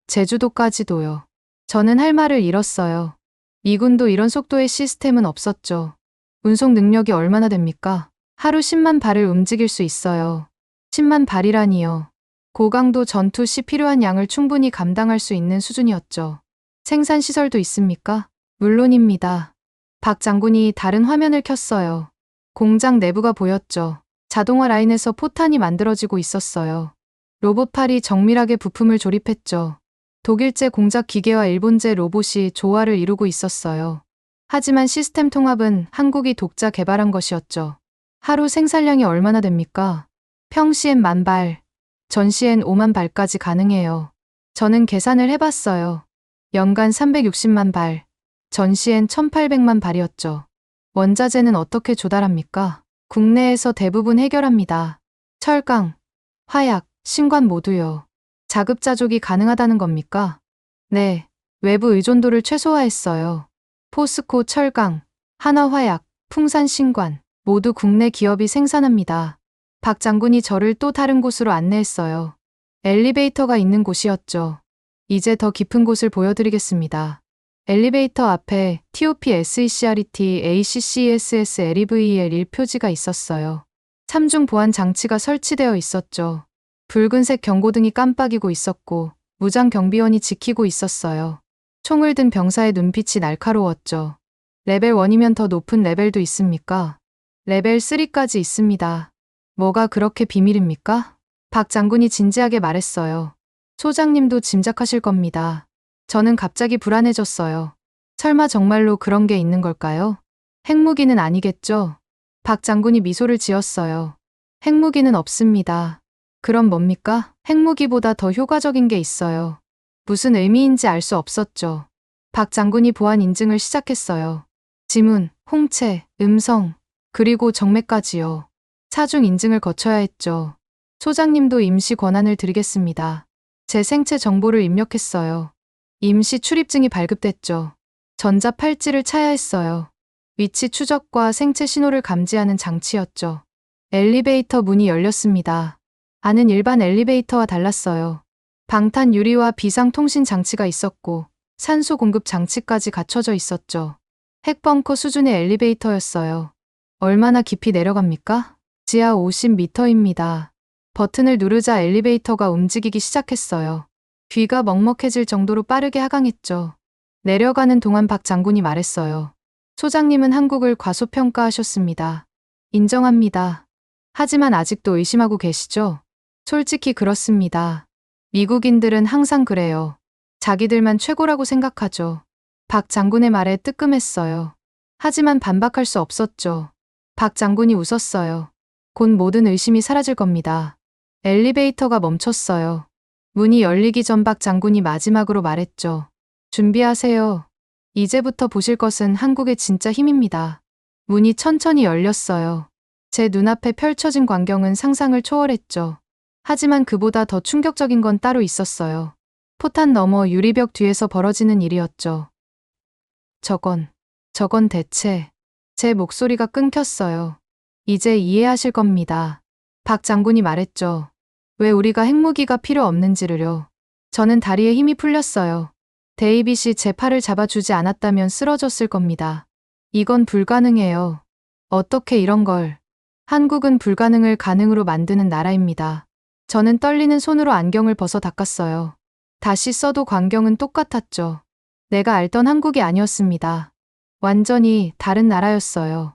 제주도까지도요. 저는 할 말을 잃었어요. 미군도 이런 속도의 시스템은 없었죠. 운송 능력이 얼마나 됩니까? 하루 10만 발을 움직일 수 있어요. 10만 발이라니요. 고강도 전투 시 필요한 양을 충분히 감당할 수 있는 수준이었죠. 생산 시설도 있습니까? 물론입니다. 박 장군이 다른 화면을 켰어요. 공장 내부가 보였죠. 자동화 라인에서 포탄이 만들어지고 있었어요. 로봇팔이 정밀하게 부품을 조립했죠. 독일제 공작 기계와 일본제 로봇이 조화를 이루고 있었어요. 하지만 시스템 통합은 한국이 독자 개발한 것이었죠. 하루 생산량이 얼마나 됩니까? 평시엔 10,000발, 전시엔 5만 발까지 가능해요. 저는 계산을 해봤어요. 연간 360만 발, 전시엔 1,800만 발이었죠. 원자재는 어떻게 조달합니까? 국내에서 대부분 해결합니다. 철강, 화약, 신관 모두요. 자급자족이 가능하다는 겁니까? 네, 외부 의존도를 최소화했어요. 포스코 철강, 한화화약, 풍산신관 모두 국내 기업이 생산합니다. 박 장군이 저를 또 다른 곳으로 안내했어요. 엘리베이터가 있는 곳이었죠. 이제 더 깊은 곳을 보여드리겠습니다. 엘리베이터 앞에 TOP SECRET ACCESS LEVEL1 표지가 있었어요. 3중 보안 장치가 설치되어 있었죠. 붉은색 경고등이 깜빡이고 있었고 무장 경비원이 지키고 있었어요. 총을 든 병사의 눈빛이 날카로웠죠. 레벨 1이면 더 높은 레벨도 있습니까? 레벨 3까지 있습니다. 뭐가 그렇게 비밀입니까? 박 장군이 진지하게 말했어요. 소장님도 짐작하실 겁니다. 저는 갑자기 불안해졌어요. 설마 정말로 그런 게 있는 걸까요? 핵무기는 아니겠죠? 박 장군이 미소를 지었어요. 핵무기는 없습니다. 그럼 뭡니까? 핵무기보다 더 효과적인 게 있어요. 무슨 의미인지 알 수 없었죠. 박 장군이 보안 인증을 시작했어요. 지문, 홍채, 음성, 그리고 정맥까지요. 사중 인증을 거쳐야 했죠. 소장님도 임시 권한을 드리겠습니다. 제 생체 정보를 입력했어요. 임시 출입증이 발급됐죠. 전자 팔찌를 차야 했어요. 위치 추적과 생체 신호를 감지하는 장치였죠. 엘리베이터 문이 열렸습니다. 안은 일반 엘리베이터와 달랐어요. 방탄 유리와 비상 통신 장치가 있었고 산소 공급 장치까지 갖춰져 있었죠. 핵벙커 수준의 엘리베이터였어요. 얼마나 깊이 내려갑니까? 지하 50m입니다. 버튼을 누르자 엘리베이터가 움직이기 시작했어요. 귀가 먹먹해질 정도로 빠르게 하강했죠. 내려가는 동안 박 장군이 말했어요. 소장님은 한국을 과소평가하셨습니다. 인정합니다. 하지만 아직도 의심하고 계시죠? 솔직히 그렇습니다. 미국인들은 항상 그래요. 자기들만 최고라고 생각하죠. 박 장군의 말에 뜨끔했어요. 하지만 반박할 수 없었죠. 박 장군이 웃었어요. 곧 모든 의심이 사라질 겁니다. 엘리베이터가 멈췄어요. 문이 열리기 전 박 장군이 마지막으로 말했죠. 준비하세요. 이제부터 보실 것은 한국의 진짜 힘입니다. 문이 천천히 열렸어요. 제 눈앞에 펼쳐진 광경은 상상을 초월했죠. 하지만 그보다 더 충격적인 건 따로 있었어요. 포탄 너머 유리벽 뒤에서 벌어지는 일이었죠. 저건 대체... 제 목소리가 끊겼어요. 이제 이해하실 겁니다. 박 장군이 말했죠. 왜 우리가 핵무기가 필요 없는지를요. 저는 다리에 힘이 풀렸어요. 데이빗이 제 팔을 잡아주지 않았다면 쓰러졌을 겁니다. 이건 불가능해요. 어떻게 이런 걸. 한국은 불가능을 가능으로 만드는 나라입니다. 저는 떨리는 손으로 안경을 벗어 닦았어요. 다시 써도 광경은 똑같았죠. 내가 알던 한국이 아니었습니다. 완전히 다른 나라였어요.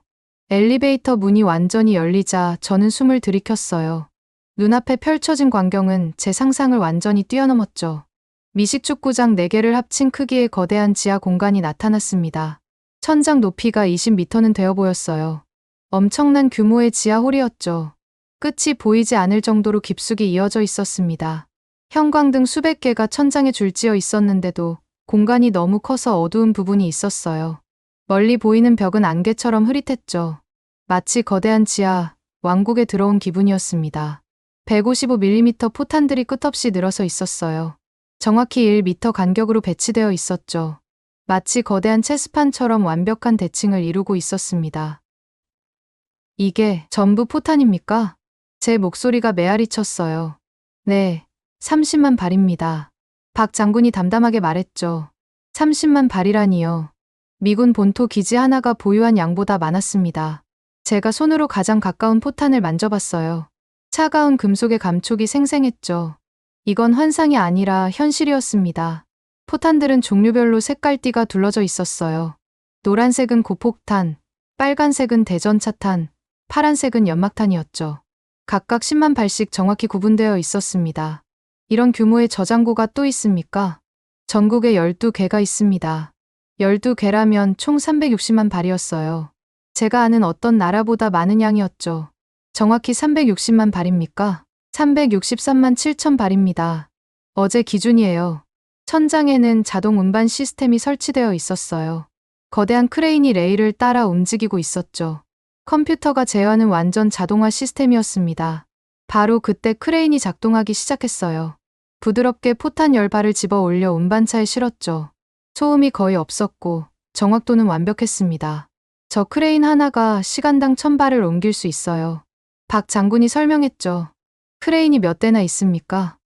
엘리베이터 문이 완전히 열리자 저는 숨을 들이켰어요. 눈앞에 펼쳐진 광경은 제 상상을 완전히 뛰어넘었죠. 미식축구장 4개를 합친 크기의 거대한 지하 공간이 나타났습니다. 천장 높이가 20m는 되어 보였어요. 엄청난 규모의 지하 홀이었죠. 끝이 보이지 않을 정도로 깊숙이 이어져 있었습니다. 형광등 수백 개가 천장에 줄지어 있었는데도 공간이 너무 커서 어두운 부분이 있었어요. 멀리 보이는 벽은 안개처럼 흐릿했죠. 마치 거대한 지하 왕국에 들어온 기분이었습니다. 155mm 포탄들이 끝없이 늘어서 있었어요. 정확히 1m 간격으로 배치되어 있었죠. 마치 거대한 체스판처럼 완벽한 대칭을 이루고 있었습니다. 이게 전부 포탄입니까? 제 목소리가 메아리 쳤어요. 네, 30만 발입니다. 박 장군이 담담하게 말했죠. 30만 발이라니요. 미군 본토 기지 하나가 보유한 양보다 많았습니다. 제가 손으로 가장 가까운 포탄을 만져봤어요. 차가운 금속의 감촉이 생생했죠. 이건 환상이 아니라 현실이었습니다. 포탄들은 종류별로 색깔띠가 둘러져 있었어요. 노란색은 고폭탄, 빨간색은 대전차탄, 파란색은 연막탄이었죠. 각각 10만 발씩 정확히 구분되어 있었습니다. 이런 규모의 저장고가 또 있습니까? 전국에 12개가 있습니다. 12개라면 총 360만 발이었어요. 제가 아는 어떤 나라보다 많은 양이었죠. 정확히 360만 발입니까? 363만 7천 발입니다. 어제 기준이에요. 천장에는 자동 운반 시스템이 설치되어 있었어요. 거대한 크레인이 레일을 따라 움직이고 있었죠. 컴퓨터가 제어하는 완전 자동화 시스템이었습니다. 바로 그때 크레인이 작동하기 시작했어요. 부드럽게 포탄 10발을 집어 올려 운반차에 실었죠. 소음이 거의 없었고 정확도는 완벽했습니다. 저 크레인 하나가 시간당 1000발을 옮길 수 있어요. 박 장군이 설명했죠. 크레인이 몇 대나 있습니까?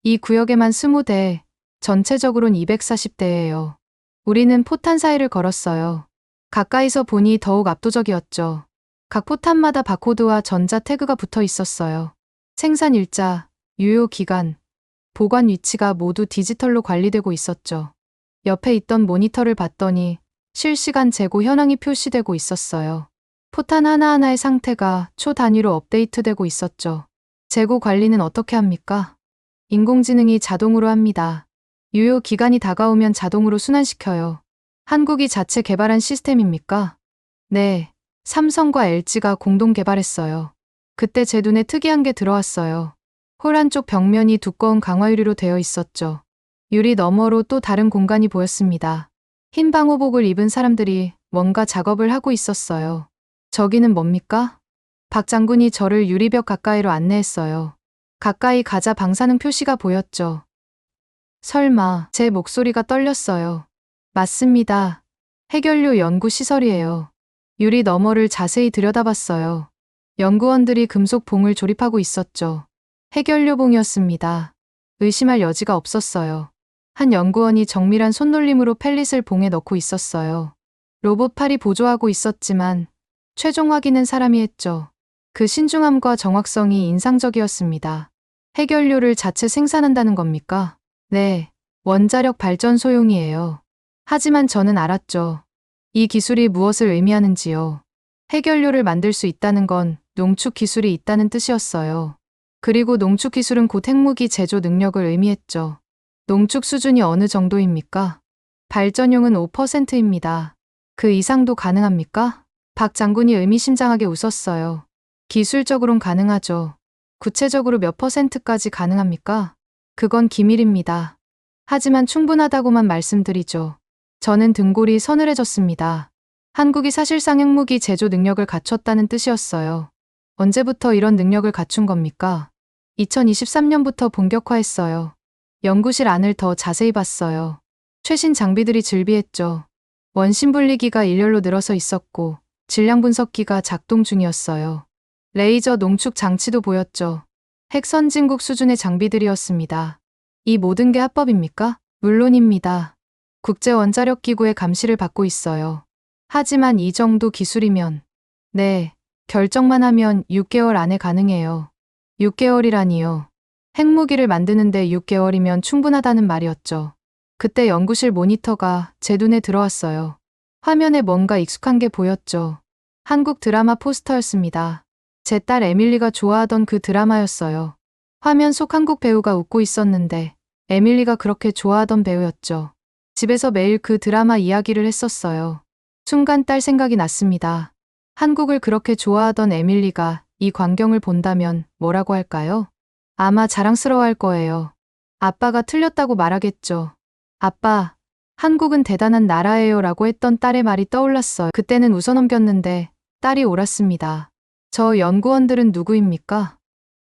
이 구역에만 20대, 전체적으론 240대예요. 우리는 포탄 사이를 걸었어요. 가까이서 보니 더욱 압도적이었죠. 각 포탄마다 바코드와 전자 태그가 붙어 있었어요. 생산 일자, 유효 기간, 보관 위치가 모두 디지털로 관리되고 있었죠. 옆에 있던 모니터를 봤더니 실시간 재고 현황이 표시되고 있었어요. 포탄 하나하나의 상태가 초 단위로 업데이트되고 있었죠. 재고 관리는 어떻게 합니까? 인공지능이 자동으로 합니다. 유효 기간이 다가오면 자동으로 순환시켜요. 한국이 자체 개발한 시스템입니까? 네, 삼성과 LG가 공동 개발했어요. 그때 제 눈에 특이한 게 들어왔어요. 홀 한쪽 벽면이 두꺼운 강화유리로 되어 있었죠. 유리 너머로 또 다른 공간이 보였습니다. 흰 방호복을 입은 사람들이 뭔가 작업을 하고 있었어요. 저기는 뭡니까? 박 장군이 저를 유리벽 가까이로 안내했어요. 가까이 가자 방사능 표시가 보였죠. 설마 제 목소리가 떨렸어요. 맞습니다. 해결료 연구 시설이에요. 유리 너머를 자세히 들여다봤어요. 연구원들이 금속 봉을 조립하고 있었죠. 해결료 봉이었습니다. 의심할 여지가 없었어요. 한 연구원이 정밀한 손놀림으로 펠릿을 봉에 넣고 있었어요. 로봇 팔이 보조하고 있었지만 최종 확인은 사람이 했죠. 그 신중함과 정확성이 인상적이었습니다. 해결료를 자체 생산한다는 겁니까? 네, 원자력 발전소용이에요. 하지만 저는 알았죠. 이 기술이 무엇을 의미하는지요. 해결료를 만들 수 있다는 건 농축 기술이 있다는 뜻이었어요. 그리고 농축 기술은 곧 핵무기 제조 능력을 의미했죠. 농축 수준이 어느 정도입니까? 발전용은 5%입니다. 그 이상도 가능합니까? 박 장군이 의미심장하게 웃었어요. 기술적으론 가능하죠. 구체적으로 몇 %까지 가능합니까? 그건 기밀입니다. 하지만 충분하다고만 말씀드리죠. 저는 등골이 서늘해졌습니다. 한국이 사실상 핵무기 제조 능력을 갖췄다는 뜻이었어요. 언제부터 이런 능력을 갖춘 겁니까? 2023년부터 본격화했어요. 연구실 안을 더 자세히 봤어요. 최신 장비들이 즐비했죠. 원심 분리기가 일렬로 늘어서 있었고 질량 분석기가 작동 중이었어요. 레이저 농축 장치도 보였죠. 핵 선진국 수준의 장비들이었습니다. 이 모든 게 합법입니까? 물론입니다. 국제원자력기구의 감시를 받고 있어요. 하지만 이 정도 기술이면 네, 결정만 하면 6개월 안에 가능해요. 6개월이라니요. 핵무기를 만드는데 6개월이면 충분하다는 말이었죠. 그때 연구실 모니터가 제 눈에 들어왔어요. 화면에 뭔가 익숙한 게 보였죠. 한국 드라마 포스터였습니다. 제 딸 에밀리가 좋아하던 그 드라마였어요. 화면 속 한국 배우가 웃고 있었는데 에밀리가 그렇게 좋아하던 배우였죠. 집에서 매일 그 드라마 이야기를 했었어요. 순간 딸 생각이 났습니다. 한국을 그렇게 좋아하던 에밀리가 이 광경을 본다면 뭐라고 할까요? 아마 자랑스러워할 거예요. 아빠가 틀렸다고 말하겠죠. 아빠, 한국은 대단한 나라예요 라고 했던 딸의 말이 떠올랐어요. 그때는 웃어넘겼는데 딸이 옳았습니다. 저 연구원들은 누구입니까?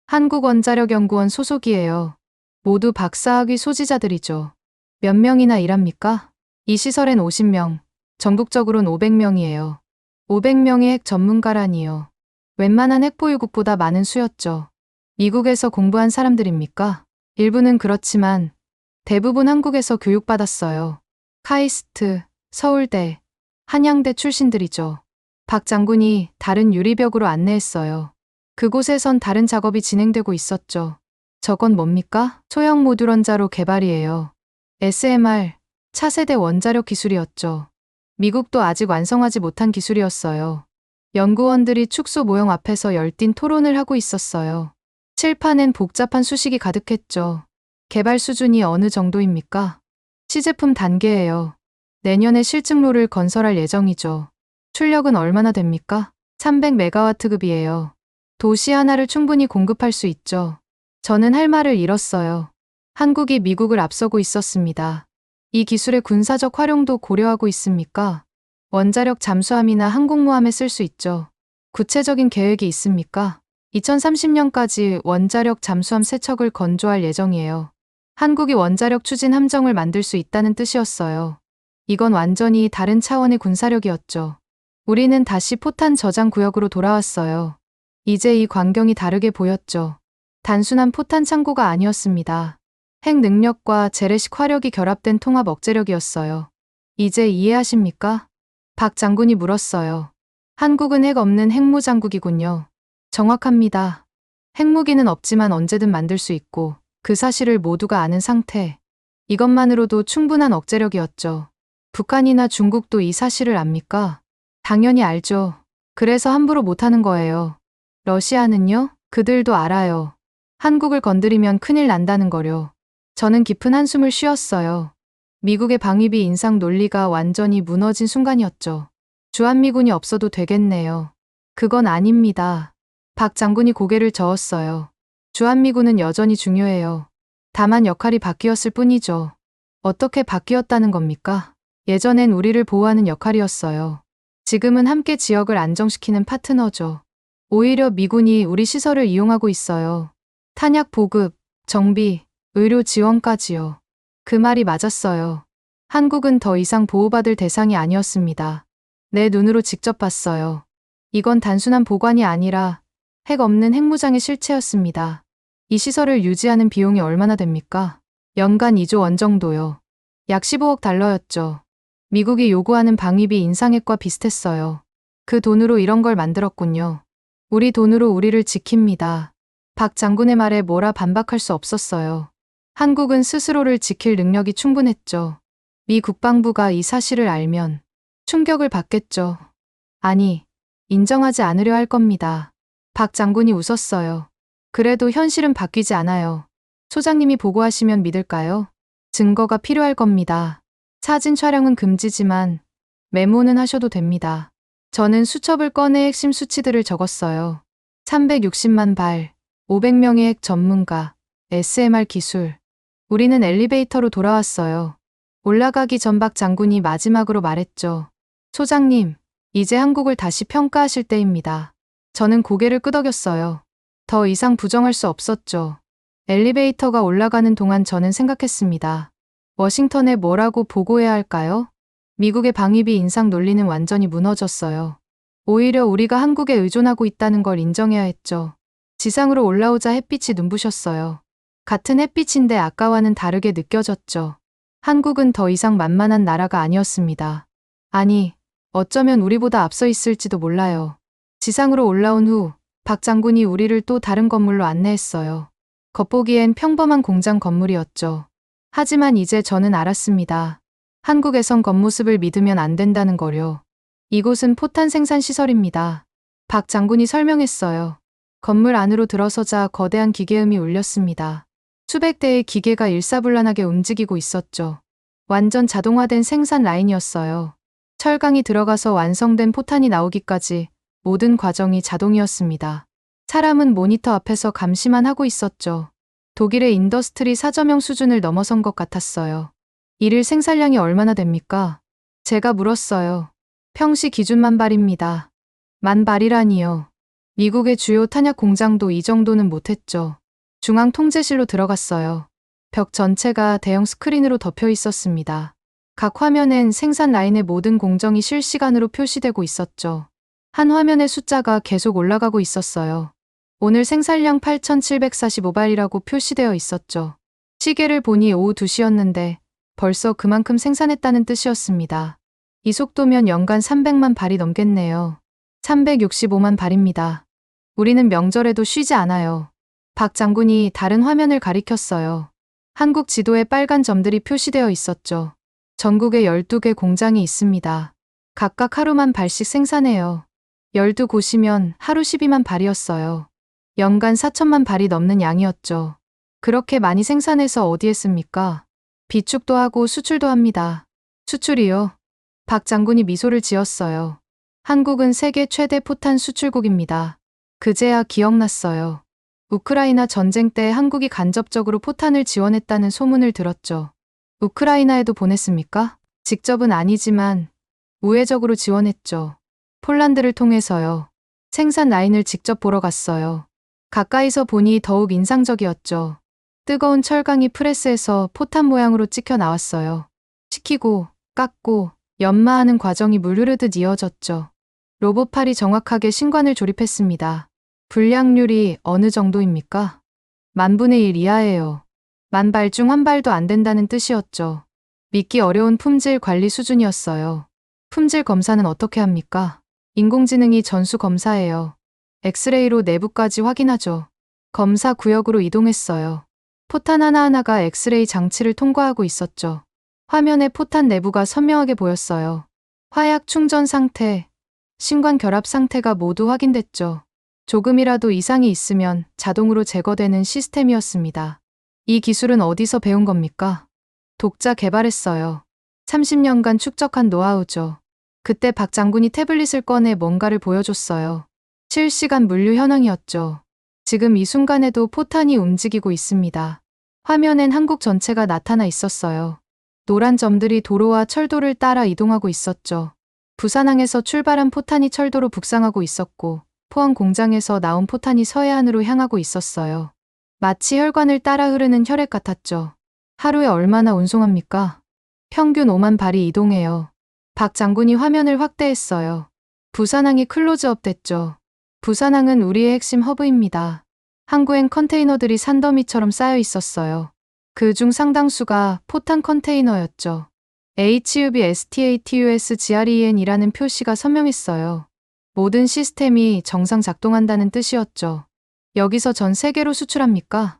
한국원자력연구원 소속이에요. 모두 박사학위 소지자들이죠. 몇 명이나 일합니까? 이 시설엔 50명, 전국적으론 500명이에요. 500명의 핵 전문가라니요. 웬만한 핵보유국보다 많은 수였죠. 미국에서 공부한 사람들입니까? 일부는 그렇지만 대부분 한국에서 교육받았어요. 카이스트, 서울대, 한양대 출신들이죠. 박 장군이 다른 유리벽으로 안내했어요. 그곳에선 다른 작업이 진행되고 있었죠. 저건 뭡니까? 소형 모듈 원자로 개발이에요. SMR, 차세대 원자력 기술이었죠. 미국도 아직 완성하지 못한 기술이었어요. 연구원들이 축소 모형 앞에서 열띤 토론을 하고 있었어요. 칠판엔 복잡한 수식이 가득했죠. 개발 수준이 어느 정도입니까? 시제품 단계예요. 내년에 실증로를 건설할 예정이죠. 출력은 얼마나 됩니까? 300메가와트급이에요. 도시 하나를 충분히 공급할 수 있죠. 저는 할 말을 잃었어요. 한국이 미국을 앞서고 있었습니다. 이 기술의 군사적 활용도 고려하고 있습니까? 원자력 잠수함이나 항공모함에 쓸 수 있죠. 구체적인 계획이 있습니까? 2030년까지 원자력 잠수함 3척을 건조할 예정이에요. 한국이 원자력 추진 함정을 만들 수 있다는 뜻이었어요. 이건 완전히 다른 차원의 군사력이었죠. 우리는 다시 포탄 저장 구역으로 돌아왔어요. 이제 이 광경이 다르게 보였죠. 단순한 포탄 창고가 아니었습니다. 핵 능력과 재래식 화력이 결합된 통합 억제력이었어요. 이제 이해하십니까? 박 장군이 물었어요. 한국은 핵 없는 핵무장국이군요. 정확합니다. 핵무기는 없지만 언제든 만들 수 있고 그 사실을 모두가 아는 상태. 이것만으로도 충분한 억제력이었죠. 북한이나 중국도 이 사실을 압니까? 당연히 알죠. 그래서 함부로 못하는 거예요. 러시아는요? 그들도 알아요. 한국을 건드리면 큰일 난다는 거요. 저는 깊은 한숨을 쉬었어요. 미국의 방위비 인상 논리가 완전히 무너진 순간이었죠. 주한미군이 없어도 되겠네요. 그건 아닙니다. 박 장군이 고개를 저었어요. 주한미군은 여전히 중요해요. 다만 역할이 바뀌었을 뿐이죠. 어떻게 바뀌었다는 겁니까? 예전엔 우리를 보호하는 역할이었어요. 지금은 함께 지역을 안정시키는 파트너죠. 오히려 미군이 우리 시설을 이용하고 있어요. 탄약 보급, 정비, 의료 지원까지요. 그 말이 맞았어요. 한국은 더 이상 보호받을 대상이 아니었습니다. 내 눈으로 직접 봤어요. 이건 단순한 보관이 아니라 핵 없는 핵무장의 실체였습니다. 이 시설을 유지하는 비용이 얼마나 됩니까? 연간 2조 원 정도요. 약 15억 달러였죠. 미국이 요구하는 방위비 인상액과 비슷했어요. 그 돈으로 이런 걸 만들었군요. 우리 돈으로 우리를 지킵니다. 박 장군의 말에 뭐라 반박할 수 없었어요. 한국은 스스로를 지킬 능력이 충분했죠. 미 국방부가 이 사실을 알면 충격을 받겠죠. 아니, 인정하지 않으려 할 겁니다. 박 장군이 웃었어요. 그래도 현실은 바뀌지 않아요. 소장님이 보고하시면 믿을까요? 증거가 필요할 겁니다. 사진 촬영은 금지지만 메모는 하셔도 됩니다. 저는 수첩을 꺼내 핵심 수치들을 적었어요. 360만 발, 500명의 핵 전문가, SMR 기술. 우리는 엘리베이터로 돌아왔어요. 올라가기 전 박 장군이 마지막으로 말했죠. 소장님, 이제 한국을 다시 평가하실 때입니다. 저는 고개를 끄덕였어요. 더 이상 부정할 수 없었죠. 엘리베이터가 올라가는 동안 저는 생각했습니다. 워싱턴에 뭐라고 보고해야 할까요? 미국의 방위비 인상 논리는 완전히 무너졌어요. 오히려 우리가 한국에 의존하고 있다는 걸 인정해야 했죠. 지상으로 올라오자 햇빛이 눈부셨어요. 같은 햇빛인데 아까와는 다르게 느껴졌죠. 한국은 더 이상 만만한 나라가 아니었습니다. 아니, 어쩌면 우리보다 앞서 있을지도 몰라요. 지상으로 올라온 후 박 장군이 우리를 또 다른 건물로 안내했어요. 겉보기엔 평범한 공장 건물이었죠. 하지만 이제 저는 알았습니다. 한국에선 겉모습을 믿으면 안 된다는 거요. 이곳은 포탄 생산 시설입니다. 박 장군이 설명했어요. 건물 안으로 들어서자 거대한 기계음이 울렸습니다. 수백 대의 기계가 일사불란하게 움직이고 있었죠. 완전 자동화된 생산 라인이었어요. 철강이 들어가서 완성된 포탄이 나오기까지 모든 과정이 자동이었습니다. 사람은 모니터 앞에서 감시만 하고 있었죠. 독일의 인더스트리 4.0 수준을 넘어선 것 같았어요. 일일 생산량이 얼마나 됩니까? 제가 물었어요. 평시 기준 10,000발입니다. 10,000발이라니요. 미국의 주요 탄약 공장도 이 정도는 못했죠. 중앙 통제실로 들어갔어요. 벽 전체가 대형 스크린으로 덮여 있었습니다. 각 화면엔 생산 라인의 모든 공정이 실시간으로 표시되고 있었죠. 한 화면의 숫자가 계속 올라가고 있었어요. 오늘 생산량 8,745발이라고 표시되어 있었죠. 시계를 보니 오후 2시였는데 벌써 그만큼 생산했다는 뜻이었습니다. 이 속도면 연간 300만 발이 넘겠네요. 365만 발입니다. 우리는 명절에도 쉬지 않아요. 박 장군이 다른 화면을 가리켰어요. 한국 지도에 빨간 점들이 표시되어 있었죠. 전국에 12개 공장이 있습니다. 각각 하루만 발씩 생산해요. 12곳이면 하루 12만 발이었어요. 연간 4천만 발이 넘는 양이었죠. 그렇게 많이 생산해서 어디에 씁니까? 비축도 하고 수출도 합니다. 수출이요? 박 장군이 미소를 지었어요. 한국은 세계 최대 포탄 수출국입니다. 그제야 기억났어요. 우크라이나 전쟁 때 한국이 간접적으로 포탄을 지원했다는 소문을 들었죠. 우크라이나에도 보냈습니까? 직접은 아니지만 우회적으로 지원했죠. 폴란드를 통해서요. 생산 라인을 직접 보러 갔어요. 가까이서 보니 더욱 인상적이었죠. 뜨거운 철강이 프레스에서 포탄 모양으로 찍혀 나왔어요. 식히고, 깎고, 연마하는 과정이 물 흐르듯 이어졌죠. 로봇팔이 정확하게 신관을 조립했습니다. 불량률이 어느 정도입니까? 10,000분의 1 이하예요. 10,000발 중 1발도 안 된다는 뜻이었죠. 믿기 어려운 품질 관리 수준이었어요. 품질 검사는 어떻게 합니까? 인공지능이 전수 검사예요. 엑스레이로 내부까지 확인하죠. 검사 구역으로 이동했어요. 포탄 하나하나가 엑스레이 장치를 통과하고 있었죠. 화면에 포탄 내부가 선명하게 보였어요. 화약 충전 상태, 신관 결합 상태가 모두 확인됐죠. 조금이라도 이상이 있으면 자동으로 제거되는 시스템이었습니다. 이 기술은 어디서 배운 겁니까? 독자 개발했어요. 30년간 축적한 노하우죠. 그때 박 장군이 태블릿을 꺼내 뭔가를 보여줬어요. 실시간 물류 현황이었죠. 지금 이 순간에도 포탄이 움직이고 있습니다. 화면엔 한국 전체가 나타나 있었어요. 노란 점들이 도로와 철도를 따라 이동하고 있었죠. 부산항에서 출발한 포탄이 철도로 북상하고 있었고, 포항 공장에서 나온 포탄이 서해안으로 향하고 있었어요. 마치 혈관을 따라 흐르는 혈액 같았죠. 하루에 얼마나 운송합니까? 평균 5만 발이 이동해요. 박 장군이 화면을 확대했어요. 부산항이 클로즈업 됐죠. 부산항은 우리의 핵심 허브입니다. 항구엔 컨테이너들이 산더미처럼 쌓여 있었어요. 그중 상당수가 포탄 컨테이너였죠. HUB STATUS GREN이라는 표시가 선명했어요. 모든 시스템이 정상 작동한다는 뜻이었죠. 여기서 전 세계로 수출합니까?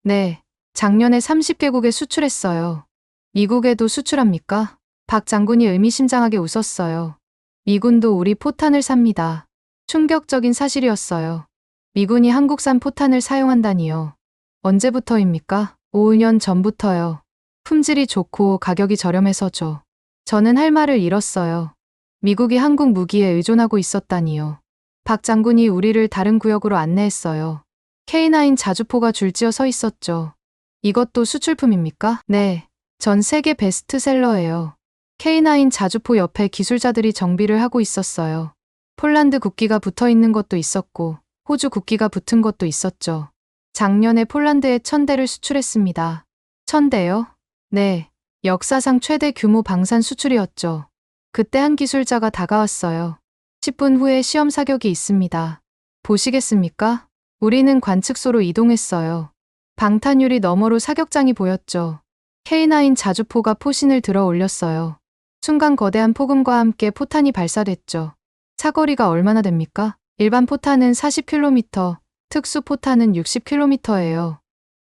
네, 작년에 30개국에 수출했어요. 미국에도 수출합니까? 박 장군이 의미심장하게 웃었어요. 미군도 우리 포탄을 삽니다. 충격적인 사실이었어요. 미군이 한국산 포탄을 사용한다니요. 언제부터입니까? 5년 전부터요. 품질이 좋고 가격이 저렴해서죠. 저는 할 말을 잃었어요. 미국이 한국 무기에 의존하고 있었다니요. 박 장군이 우리를 다른 구역으로 안내했어요. K9 자주포가 줄지어 서 있었죠. 이것도 수출품입니까? 네, 전 세계 베스트셀러예요. K9 자주포 옆에 기술자들이 정비를 하고 있었어요. 폴란드 국기가 붙어 있는 것도 있었고, 호주 국기가 붙은 것도 있었죠. 작년에 폴란드에 1,000대를 수출했습니다. 1,000대요? 네, 역사상 최대 규모 방산 수출이었죠. 그때 한 기술자가 다가왔어요. 10분 후에 시험 사격이 있습니다. 보시겠습니까? 우리는 관측소로 이동했어요. 방탄유리 너머로 사격장이 보였죠. K9 자주포가 포신을 들어 올렸어요. 순간 거대한 폭음과 함께 포탄이 발사됐죠. 사거리가 얼마나 됩니까? 일반 포탄은 40km, 특수 포탄은 60km예요.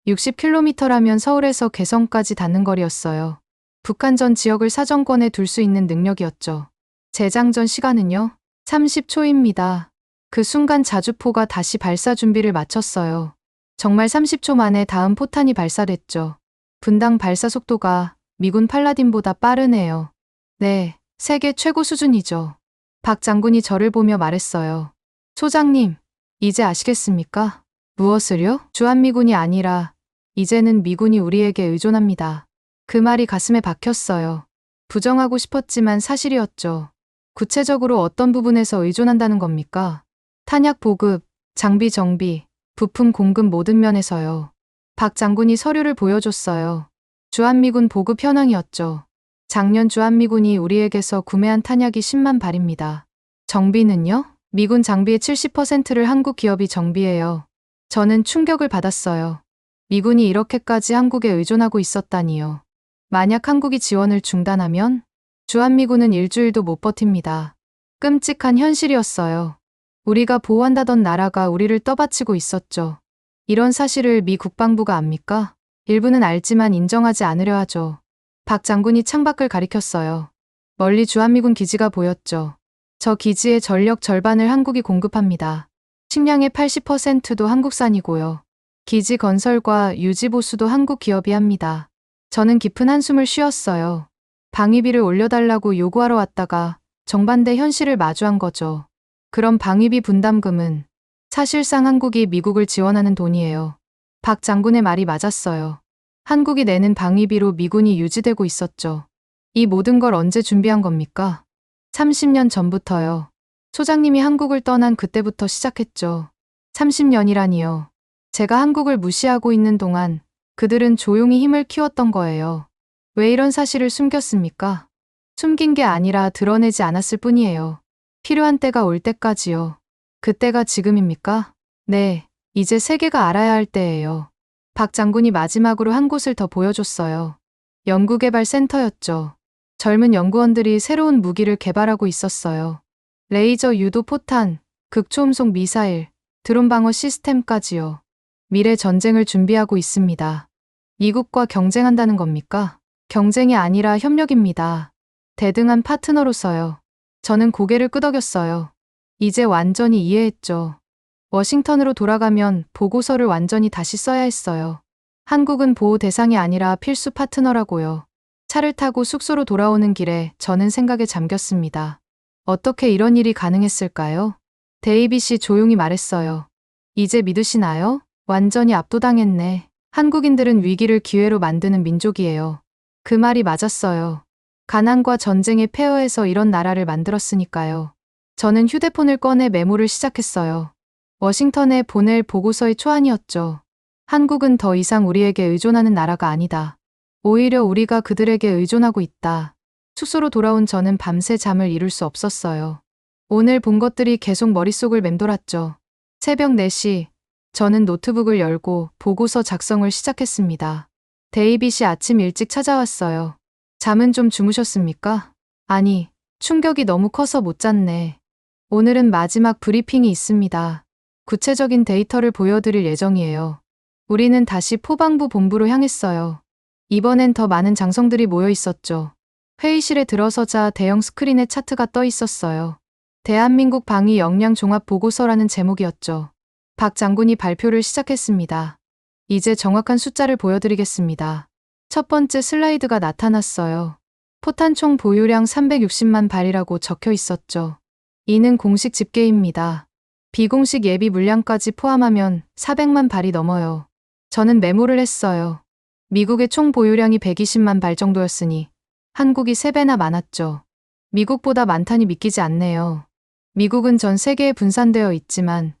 60km라면 서울에서 개성까지 닿는 거리였어요. 북한 전 지역을 사정권에 둘 수 있는 능력이었죠. 재장전 시간은요? 30초입니다. 그 순간 자주포가 다시 발사 준비를 마쳤어요. 정말 30초 만에 다음 포탄이 발사됐죠. 분당 발사 속도가 미군 팔라딘보다 빠르네요. 네, 세계 최고 수준이죠. 박 장군이 저를 보며 말했어요. 소장님, 이제 아시겠습니까? 무엇을요? 주한미군이 아니라 이제는 미군이 우리에게 의존합니다. 그 말이 가슴에 박혔어요. 부정하고 싶었지만 사실이었죠. 구체적으로 어떤 부분에서 의존한다는 겁니까? 탄약 보급, 장비 정비, 부품 공급 모든 면에서요. 박 장군이 서류를 보여줬어요. 주한미군 보급 현황이었죠. 작년 주한미군이 우리에게서 구매한 탄약이 10만 발입니다. 정비는요? 미군 장비의 70%를 한국 기업이 정비해요. 저는 충격을 받았어요. 미군이 이렇게까지 한국에 의존하고 있었다니요. 만약 한국이 지원을 중단하면 주한미군은 일주일도 못 버팁니다. 끔찍한 현실이었어요. 우리가 보호한다던 나라가 우리를 떠받치고 있었죠. 이런 사실을 미 국방부가 압니까? 일부는 알지만 인정하지 않으려 하죠. 박 장군이 창밖을 가리켰어요. 멀리 주한미군 기지가 보였죠. 저 기지의 전력 절반을 한국이 공급합니다. 식량의 80%도 한국산이고요. 기지 건설과 유지 보수도 한국 기업이 합니다. 저는 깊은 한숨을 쉬었어요. 방위비를 올려달라고 요구하러 왔다가 정반대 현실을 마주한 거죠. 그럼 방위비 분담금은 사실상 한국이 미국을 지원하는 돈이에요. 박 장군의 말이 맞았어요. 한국이 내는 방위비로 미군이 유지되고 있었죠. 이 모든 걸 언제 준비한 겁니까? 30년 전부터요. 소장님이 한국을 떠난 그때부터 시작했죠. 30년이라니요. 제가 한국을 무시하고 있는 동안 그들은 조용히 힘을 키웠던 거예요. 왜 이런 사실을 숨겼습니까? 숨긴 게 아니라 드러내지 않았을 뿐이에요. 필요한 때가 올 때까지요. 그때가 지금입니까? 네, 이제 세계가 알아야 할 때예요. 박 장군이 마지막으로 한 곳을 더 보여줬어요. 연구개발센터였죠. 젊은 연구원들이 새로운 무기를 개발하고 있었어요. 레이저 유도 포탄, 극초음속 미사일, 드론 방어 시스템까지요. 미래 전쟁을 준비하고 있습니다. 미국과 경쟁한다는 겁니까? 경쟁이 아니라 협력입니다. 대등한 파트너로서요. 저는 고개를 끄덕였어요. 이제 완전히 이해했죠. 워싱턴으로 돌아가면 보고서를 완전히 다시 써야 했어요. 한국은 보호 대상이 아니라 필수 파트너라고요. 차를 타고 숙소로 돌아오는 길에 저는 생각에 잠겼습니다. 어떻게 이런 일이 가능했을까요? 데이빗이 조용히 말했어요. 이제 믿으시나요? 완전히 압도당했네. 한국인들은 위기를 기회로 만드는 민족이에요. 그 말이 맞았어요. 가난과 전쟁의 폐허에서 이런 나라를 만들었으니까요. 저는 휴대폰을 꺼내 메모를 시작했어요. 워싱턴에 보낼 보고서의 초안이었죠. 한국은 더 이상 우리에게 의존하는 나라가 아니다. 오히려 우리가 그들에게 의존하고 있다. 숙소로 돌아온 저는 밤새 잠을 이룰 수 없었어요. 오늘 본 것들이 계속 머릿속을 맴돌았죠. 새벽 4시, 저는 노트북을 열고 보고서 작성을 시작했습니다. 데이빗이 아침 일찍 찾아왔어요. 잠은 좀 주무셨습니까? 아니, 충격이 너무 커서 못 잤네. 오늘은 마지막 브리핑이 있습니다. 구체적인 데이터를 보여드릴 예정이에요. 우리는 다시 포방부 본부로 향했어요. 이번엔 더 많은 장성들이 모여 있었죠. 회의실에 들어서자 대형 스크린에 차트가 떠 있었어요. 대한민국 방위 역량 종합 보고서라는 제목이었죠. 박 장군이 발표를 시작했습니다. 이제 정확한 숫자를 보여드리겠습니다. 첫 번째 슬라이드가 나타났어요. 포탄 총 보유량 360만 발이라고 적혀 있었죠. 이는 공식 집계입니다. 비공식 예비 물량까지 포함하면 400만 발이 넘어요. 저는 메모를 했어요. 미국의 총 보유량이 120만 발 정도였으니 한국이 3배나 많았죠. 미국보다 많다니 믿기지 않네요. 미국은 전 세계에 분산되어 있지만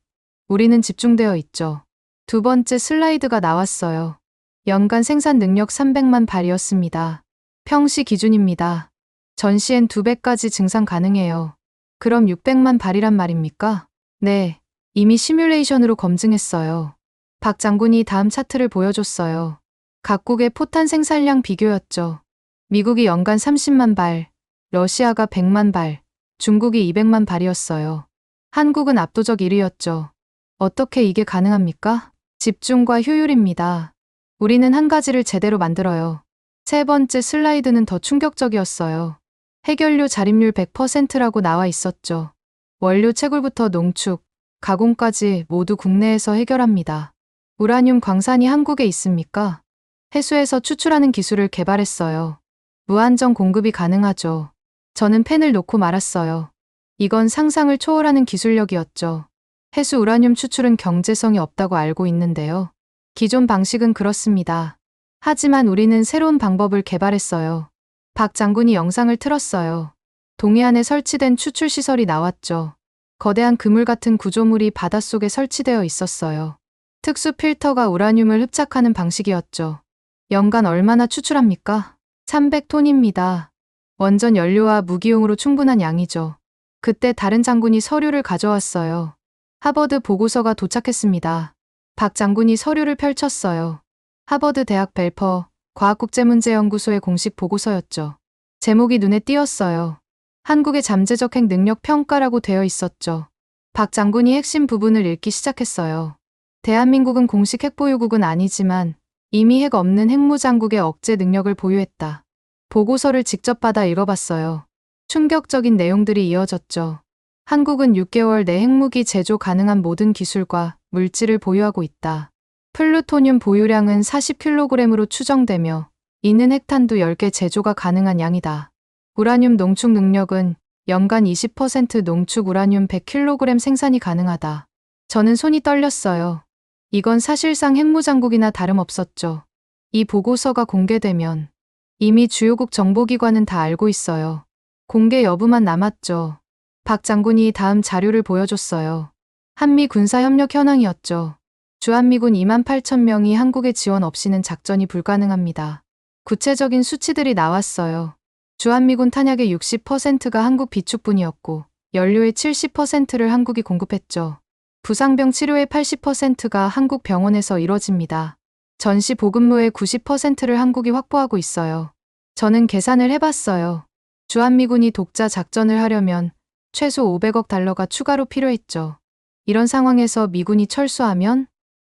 우리는 집중되어 있죠. 두 번째 슬라이드가 나왔어요. 연간 생산 능력 300만 발이었습니다. 평시 기준입니다. 전시엔 2배까지 증상 가능해요. 그럼 600만 발이란 말입니까? 네, 이미 시뮬레이션으로 검증했어요. 박 장군이 다음 차트를 보여줬어요. 각국의 포탄 생산량 비교였죠. 미국이 연간 30만 발, 러시아가 100만 발, 중국이 200만 발이었어요. 한국은 압도적 1위였죠. 어떻게 이게 가능합니까? 집중과 효율입니다. 우리는 한 가지를 제대로 만들어요. 세 번째 슬라이드는 더 충격적이었어요. 해결료 자립률 100%라고 나와 있었죠. 원료 채굴부터 농축, 가공까지 모두 국내에서 해결합니다. 우라늄 광산이 한국에 있습니까? 해수에서 추출하는 기술을 개발했어요. 무한정 공급이 가능하죠. 저는 펜을 놓고 말았어요. 이건 상상을 초월하는 기술력이었죠. 해수 우라늄 추출은 경제성이 없다고 알고 있는데요. 기존 방식은 그렇습니다. 하지만 우리는 새로운 방법을 개발했어요. 박 장군이 영상을 틀었어요. 동해안에 설치된 추출 시설이 나왔죠. 거대한 그물 같은 구조물이 바닷속에 설치되어 있었어요. 특수 필터가 우라늄을 흡착하는 방식이었죠. 연간 얼마나 추출합니까? 300톤입니다. 원전 연료와 무기용으로 충분한 양이죠. 그때 다른 장군이 서류를 가져왔어요. 하버드 보고서가 도착했습니다. 박 장군이 서류를 펼쳤어요. 하버드 대학 벨퍼 과학국제문제연구소의 공식 보고서였죠. 제목이 눈에 띄었어요. 한국의 잠재적 핵 능력 평가라고 되어 있었죠. 박 장군이 핵심 부분을 읽기 시작했어요. 대한민국은 공식 핵 보유국은 아니지만 이미 핵 없는 핵무장국의 억제 능력을 보유했다. 보고서를 직접 받아 읽어봤어요. 충격적인 내용들이 이어졌죠. 한국은 6개월 내 핵무기 제조 가능한 모든 기술과 물질을 보유하고 있다. 플루토늄 보유량은 40kg으로 추정되며 이는 핵탄두 10개 제조가 가능한 양이다. 우라늄 농축 능력은 연간 20% 농축 우라늄 100kg 생산이 가능하다. 저는 손이 떨렸어요. 이건 사실상 핵무장국이나 다름없었죠. 이 보고서가 공개되면 이미 주요국 정보기관은 다 알고 있어요. 공개 여부만 남았죠. 박 장군이 다음 자료를 보여줬어요. 한미 군사협력 현황이었죠. 주한미군 28,000명이 한국의 지원 없이는 작전이 불가능합니다. 구체적인 수치들이 나왔어요. 주한미군 탄약의 60%가 한국 비축분이었고 연료의 70%를 한국이 공급했죠. 부상병 치료의 80%가 한국 병원에서 이뤄집니다. 전시 보급로의 90%를 한국이 확보하고 있어요. 저는 계산을 해봤어요. 주한미군이 독자 작전을 하려면 최소 500억 달러가 추가로 필요했죠. 이런 상황에서 미군이 철수하면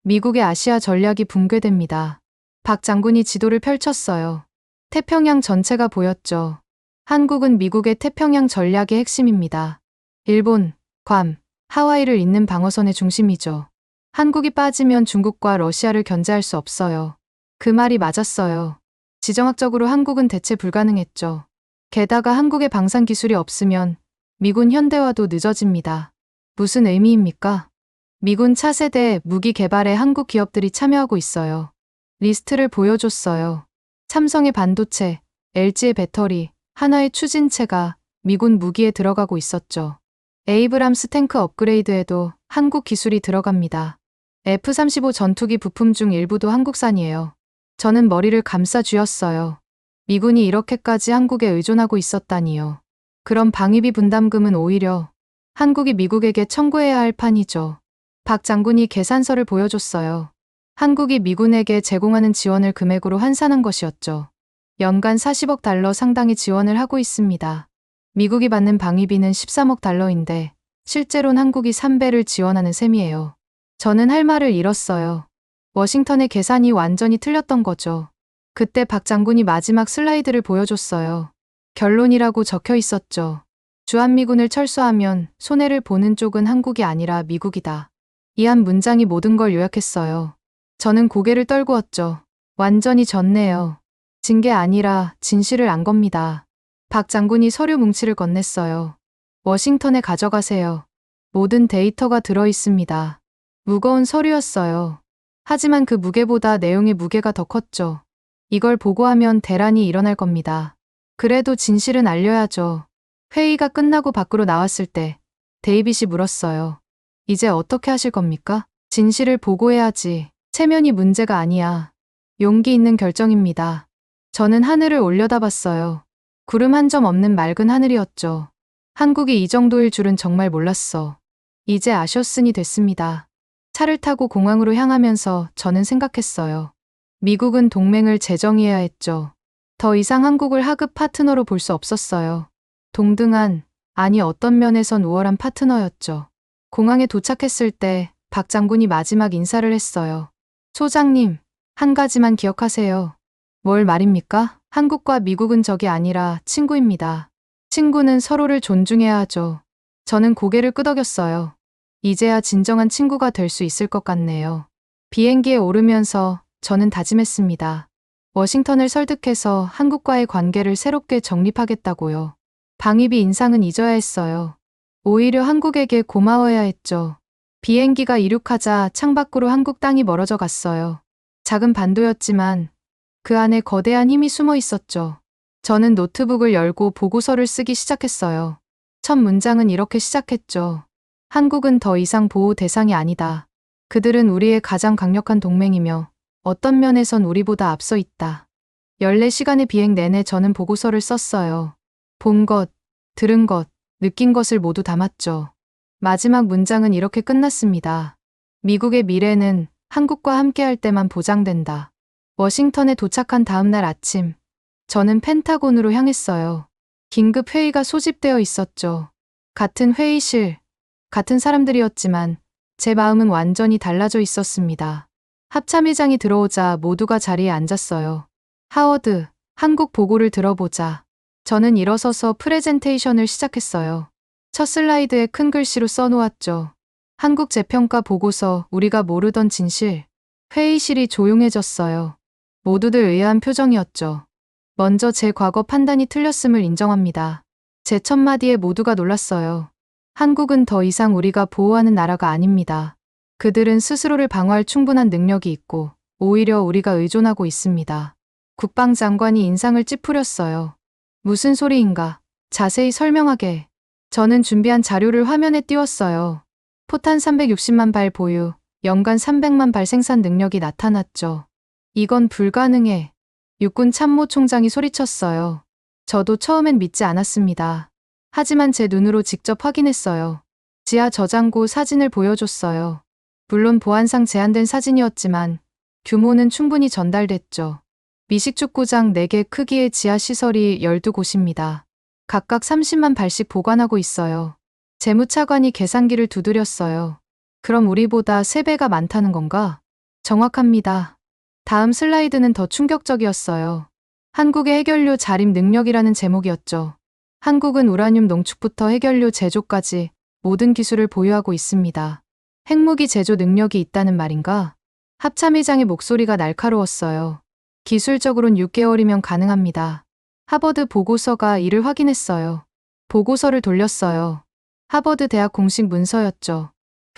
미국의 아시아 전략이 붕괴됩니다. 박 장군이 지도를 펼쳤어요. 태평양 전체가 보였죠. 한국은 미국의 태평양 전략의 핵심입니다. 일본, 괌, 하와이를 잇는 방어선의 중심이죠. 한국이 빠지면 중국과 러시아를 견제할 수 없어요. 그 말이 맞았어요. 지정학적으로 한국은 대체 불가능했죠. 게다가 한국의 방산 기술이 없으면 미군 현대화도 늦어집니다. 무슨 의미입니까? 미군 차세대 무기 개발에 한국 기업들이 참여하고 있어요. 리스트를 보여줬어요. 삼성의 반도체, LG의 배터리, 하나의 추진체가 미군 무기에 들어가고 있었죠. 에이브람스 탱크 업그레이드에도 한국 기술이 들어갑니다. F-35 전투기 부품 중 일부도 한국산이에요. 저는 머리를 감싸 쥐었어요. 미군이 이렇게까지 한국에 의존하고 있었다니요. 그럼 방위비 분담금은 오히려 한국이 미국에게 청구해야 할 판이죠. 박 장군이 계산서를 보여줬어요. 한국이 미군에게 제공하는 지원을 금액으로 환산한 것이었죠. 연간 40억 달러 상당의 지원을 하고 있습니다. 미국이 받는 방위비는 13억 달러인데 실제로는 한국이 3배를 지원하는 셈이에요. 저는 할 말을 잃었어요. 워싱턴의 계산이 완전히 틀렸던 거죠. 그때 박 장군이 마지막 슬라이드를 보여줬어요. 결론이라고 적혀 있었죠. 주한미군을 철수하면 손해를 보는 쪽은 한국이 아니라 미국이다. 이 한 문장이 모든 걸 요약했어요. 저는 고개를 떨구었죠. 완전히 졌네요. 진 게 아니라 진실을 안 겁니다. 박 장군이 서류 뭉치를 건넸어요. 워싱턴에 가져가세요. 모든 데이터가 들어 있습니다. 무거운 서류였어요. 하지만 그 무게보다 내용의 무게가 더 컸죠. 이걸 보고하면 대란이 일어날 겁니다. 그래도 진실은 알려야죠. 회의가 끝나고 밖으로 나왔을 때 데이빗이 물었어요. 이제 어떻게 하실 겁니까? 진실을 보고해야지. 체면이 문제가 아니야. 용기 있는 결정입니다. 저는 하늘을 올려다봤어요. 구름 한 점 없는 맑은 하늘이었죠. 한국이 이 정도일 줄은 정말 몰랐어. 이제 아셨으니 됐습니다. 차를 타고 공항으로 향하면서 저는 생각했어요. 미국은 동맹을 재정의해야 했죠. 더 이상 한국을 하급 파트너로 볼 수 없었어요. 동등한, 아니 어떤 면에선 우월한 파트너였죠. 공항에 도착했을 때 박 장군이 마지막 인사를 했어요. 소장님, 한 가지만 기억하세요. 뭘 말입니까? 한국과 미국은 적이 아니라 친구입니다. 친구는 서로를 존중해야 하죠. 저는 고개를 끄덕였어요. 이제야 진정한 친구가 될 수 있을 것 같네요. 비행기에 오르면서 저는 다짐했습니다. 워싱턴을 설득해서 한국과의 관계를 새롭게 정립하겠다고요. 방위비 인상은 잊어야 했어요. 오히려 한국에게 고마워야 했죠. 비행기가 이륙하자 창밖으로 한국 땅이 멀어져 갔어요. 작은 반도였지만 그 안에 거대한 힘이 숨어 있었죠. 저는 노트북을 열고 보고서를 쓰기 시작했어요. 첫 문장은 이렇게 시작했죠. 한국은 더 이상 보호 대상이 아니다. 그들은 우리의 가장 강력한 동맹이며 어떤 면에선 우리보다 앞서 있다. 14시간의 비행 내내 저는 보고서를 썼어요. 본 것, 들은 것, 느낀 것을 모두 담았죠. 마지막 문장은 이렇게 끝났습니다. 미국의 미래는 한국과 함께할 때만 보장된다. 워싱턴에 도착한 다음 날 아침, 저는 펜타곤으로 향했어요. 긴급 회의가 소집되어 있었죠. 같은 회의실, 같은 사람들이었지만 제 마음은 완전히 달라져 있었습니다. 합참의장이 들어오자 모두가 자리에 앉았어요. 하워드, 한국 보고를 들어보자. 저는 일어서서 프레젠테이션을 시작했어요. 첫 슬라이드에 큰 글씨로 써놓았죠. 한국 재평가 보고서, 우리가 모르던 진실. 회의실이 조용해졌어요. 모두들 의아한 표정이었죠. 먼저 제 과거 판단이 틀렸음을 인정합니다. 제 첫 마디에 모두가 놀랐어요. 한국은 더 이상 우리가 보호하는 나라가 아닙니다. 그들은 스스로를 방어할 충분한 능력이 있고 오히려 우리가 의존하고 있습니다. 국방장관이 인상을 찌푸렸어요. 무슨 소리인가? 자세히 설명하게. 저는 준비한 자료를 화면에 띄웠어요. 포탄 360만 발 보유, 연간 300만 발 생산 능력이 나타났죠. 이건 불가능해. 육군 참모총장이 소리쳤어요. 저도 처음엔 믿지 않았습니다. 하지만 제 눈으로 직접 확인했어요. 지하 저장고 사진을 보여줬어요. 물론 보안상 제한된 사진이었지만 규모는 충분히 전달됐죠. 미식축구장 4개 크기의 지하 시설이 12곳입니다. 각각 30만 발씩 보관하고 있어요. 재무차관이 계산기를 두드렸어요. 그럼 우리보다 3배가 많다는 건가? 정확합니다. 다음 슬라이드는 더 충격적이었어요. 한국의 해결료 자립 능력이라는 제목이었죠. 한국은 우라늄 농축부터 해결료 제조까지 모든 기술을 보유하고 있습니다. 핵무기 제조 능력이 있다는 말인가? 합참의장의 목소리가 날카로웠어요. 기술적으론 6개월이면 가능합니다. 하버드 보고서가 이를 확인했어요. 보고서를 돌렸어요. 하버드 대학 공식 문서였죠.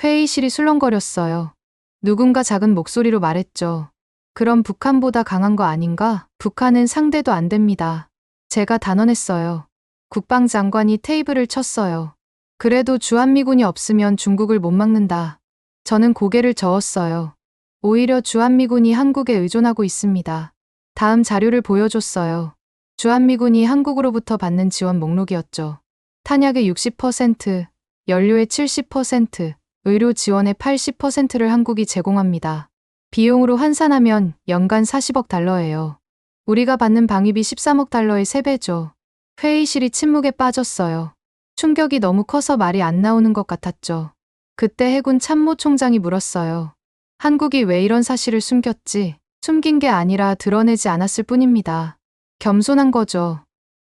회의실이 술렁거렸어요. 누군가 작은 목소리로 말했죠. 그럼 북한보다 강한 거 아닌가? 북한은 상대도 안 됩니다. 제가 단언했어요. 국방장관이 테이블을 쳤어요. 그래도 주한미군이 없으면 중국을 못 막는다. 저는 고개를 저었어요. 오히려 주한미군이 한국에 의존하고 있습니다. 다음 자료를 보여줬어요. 주한미군이 한국으로부터 받는 지원 목록이었죠. 탄약의 60%, 연료의 70%, 의료 지원의 80%를 한국이 제공합니다. 비용으로 환산하면 연간 40억 달러예요. 우리가 받는 방위비 13억 달러의 3배죠. 회의실이 침묵에 빠졌어요. 충격이 너무 커서 말이 안 나오는 것 같았죠. 그때 해군 참모총장이 물었어요. 한국이 왜 이런 사실을 숨겼지? 숨긴 게 아니라 드러내지 않았을 뿐입니다. 겸손한 거죠.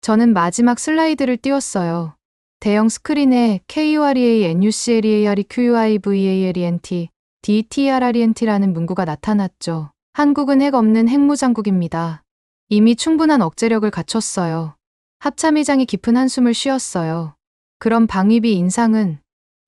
저는 마지막 슬라이드를 띄웠어요. 대형 스크린에 KUREA NUCLEARE QUIVALENT DTRRENT라는 문구가 나타났죠. 한국은 핵 없는 핵무장국입니다. 이미 충분한 억제력을 갖췄어요. 합참의장이 깊은 한숨을 쉬었어요. 그럼 방위비 인상은?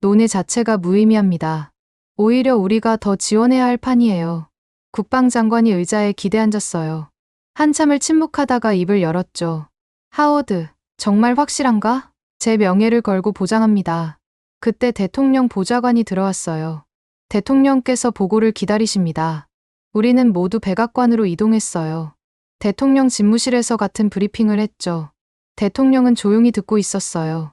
논의 자체가 무의미합니다. 오히려 우리가 더 지원해야 할 판이에요. 국방장관이 의자에 기대앉았어요. 한참을 침묵하다가 입을 열었죠. 하워드, 정말 확실한가? 제 명예를 걸고 보장합니다. 그때 대통령 보좌관이 들어왔어요. 대통령께서 보고를 기다리십니다. 우리는 모두 백악관으로 이동했어요. 대통령 집무실에서 같은 브리핑을 했죠. 대통령은 조용히 듣고 있었어요.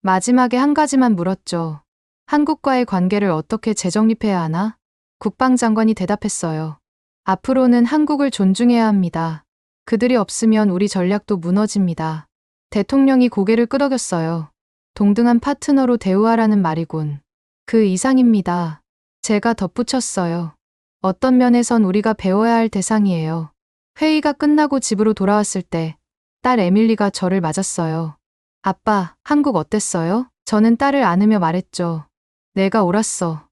마지막에 한 가지만 물었죠. 한국과의 관계를 어떻게 재정립해야 하나? 국방장관이 대답했어요. 앞으로는 한국을 존중해야 합니다. 그들이 없으면 우리 전략도 무너집니다. 대통령이 고개를 끄덕였어요. 동등한 파트너로 대우하라는 말이군. 그 이상입니다. 제가 덧붙였어요. 어떤 면에선 우리가 배워야 할 대상이에요. 회의가 끝나고 집으로 돌아왔을 때 딸 에밀리가 저를 맞았어요. 아빠, 한국 어땠어요? 저는 딸을 안으며 말했죠. 내가 옳았어.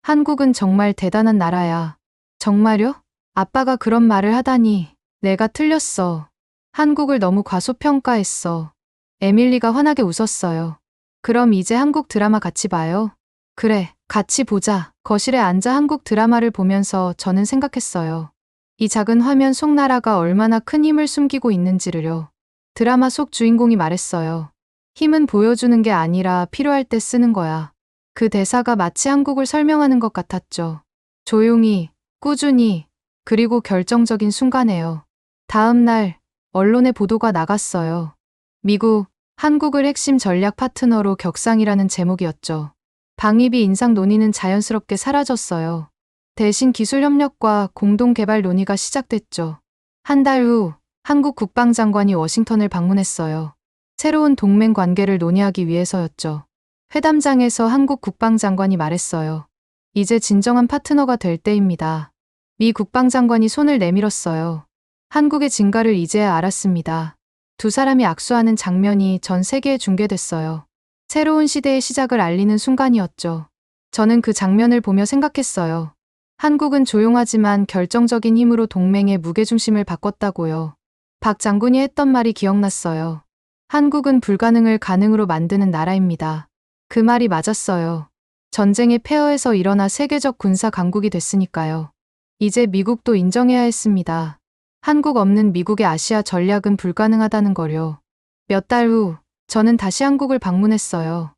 한국은 정말 대단한 나라야. 정말요? 아빠가 그런 말을 하다니. 내가 틀렸어. 한국을 너무 과소평가했어. 에밀리가 환하게 웃었어요. 그럼 이제 한국 드라마 같이 봐요. 그래, 같이 보자. 거실에 앉아 한국 드라마를 보면서 저는 생각했어요. 이 작은 화면 속 나라가 얼마나 큰 힘을 숨기고 있는지를요. 드라마 속 주인공이 말했어요. 힘은 보여주는 게 아니라 필요할 때 쓰는 거야. 그 대사가 마치 한국을 설명하는 것 같았죠. 조용히, 꾸준히, 그리고 결정적인 순간에요. 다음 날, 언론에 보도가 나갔어요. 미국, 한국을 핵심 전략 파트너로 격상이라는 제목이었죠. 방위비 인상 논의는 자연스럽게 사라졌어요. 대신 기술 협력과 공동 개발 논의가 시작됐죠. 한 달 후, 한국 국방장관이 워싱턴을 방문했어요. 새로운 동맹 관계를 논의하기 위해서였죠. 회담장에서 한국 국방장관이 말했어요. 이제 진정한 파트너가 될 때입니다. 미 국방장관이 손을 내밀었어요. 한국의 진가를 이제야 알았습니다. 두 사람이 악수하는 장면이 전 세계에 중계됐어요. 새로운 시대의 시작을 알리는 순간이었죠. 저는 그 장면을 보며 생각했어요. 한국은 조용하지만 결정적인 힘으로 동맹의 무게중심을 바꿨다고요. 박 장군이 했던 말이 기억났어요. 한국은 불가능을 가능으로 만드는 나라입니다. 그 말이 맞았어요. 전쟁의 폐허에서 일어나 세계적 군사 강국이 됐으니까요. 이제 미국도 인정해야 했습니다. 한국 없는 미국의 아시아 전략은 불가능하다는 거요. 몇 달 후, 저는 다시 한국을 방문했어요.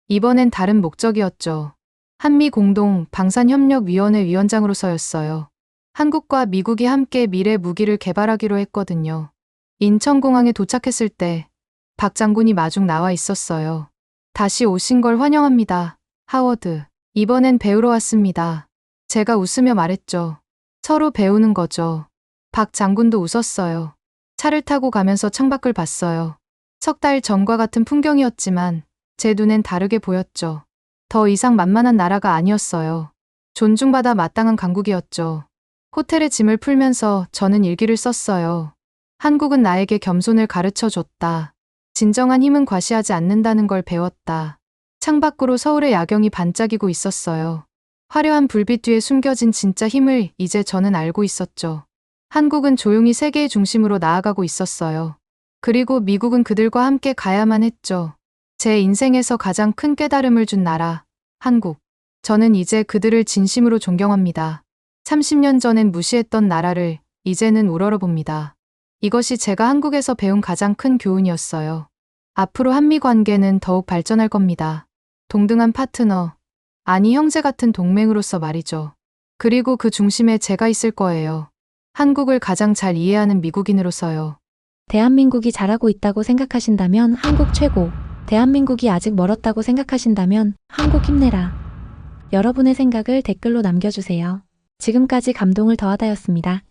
이번엔 다른 목적이었죠. 한미 공동 방산협력위원회 위원장으로서였어요. 한국과 미국이 함께 미래 무기를 개발하기로 했거든요. 인천공항에 도착했을 때 박 장군이 마중 나와 있었어요. 다시 오신 걸 환영합니다. 하워드. 이번엔 배우러 왔습니다. 제가 웃으며 말했죠. 서로 배우는 거죠. 박 장군도 웃었어요. 차를 타고 가면서 창밖을 봤어요. 석 달 전과 같은 풍경이었지만 제 눈엔 다르게 보였죠. 더 이상 만만한 나라가 아니었어요. 존중받아 마땅한 강국이었죠. 호텔에 짐을 풀면서 저는 일기를 썼어요. 한국은 나에게 겸손을 가르쳐 줬다. 진정한 힘은 과시하지 않는다는 걸 배웠다. 창밖으로 서울의 야경이 반짝이고 있었어요. 화려한 불빛 뒤에 숨겨진 진짜 힘을 이제 저는 알고 있었죠. 한국은 조용히 세계의 중심으로 나아가고 있었어요. 그리고 미국은 그들과 함께 가야만 했죠. 제 인생에서 가장 큰 깨달음을 준 나라, 한국. 저는 이제 그들을 진심으로 존경합니다. 30년 전엔 무시했던 나라를 이제는 우러러봅니다. 이것이 제가 한국에서 배운 가장 큰 교훈이었어요. 앞으로 한미 관계는 더욱 발전할 겁니다. 동등한 파트너, 아니 형제 같은 동맹으로서 말이죠. 그리고 그 중심에 제가 있을 거예요. 한국을 가장 잘 이해하는 미국인으로서요. 대한민국이 잘하고 있다고 생각하신다면 한국 최고. 대한민국이 아직 멀었다고 생각하신다면 한국 힘내라. 여러분의 생각을 댓글로 남겨주세요. 지금까지 감동을 더하다였습니다.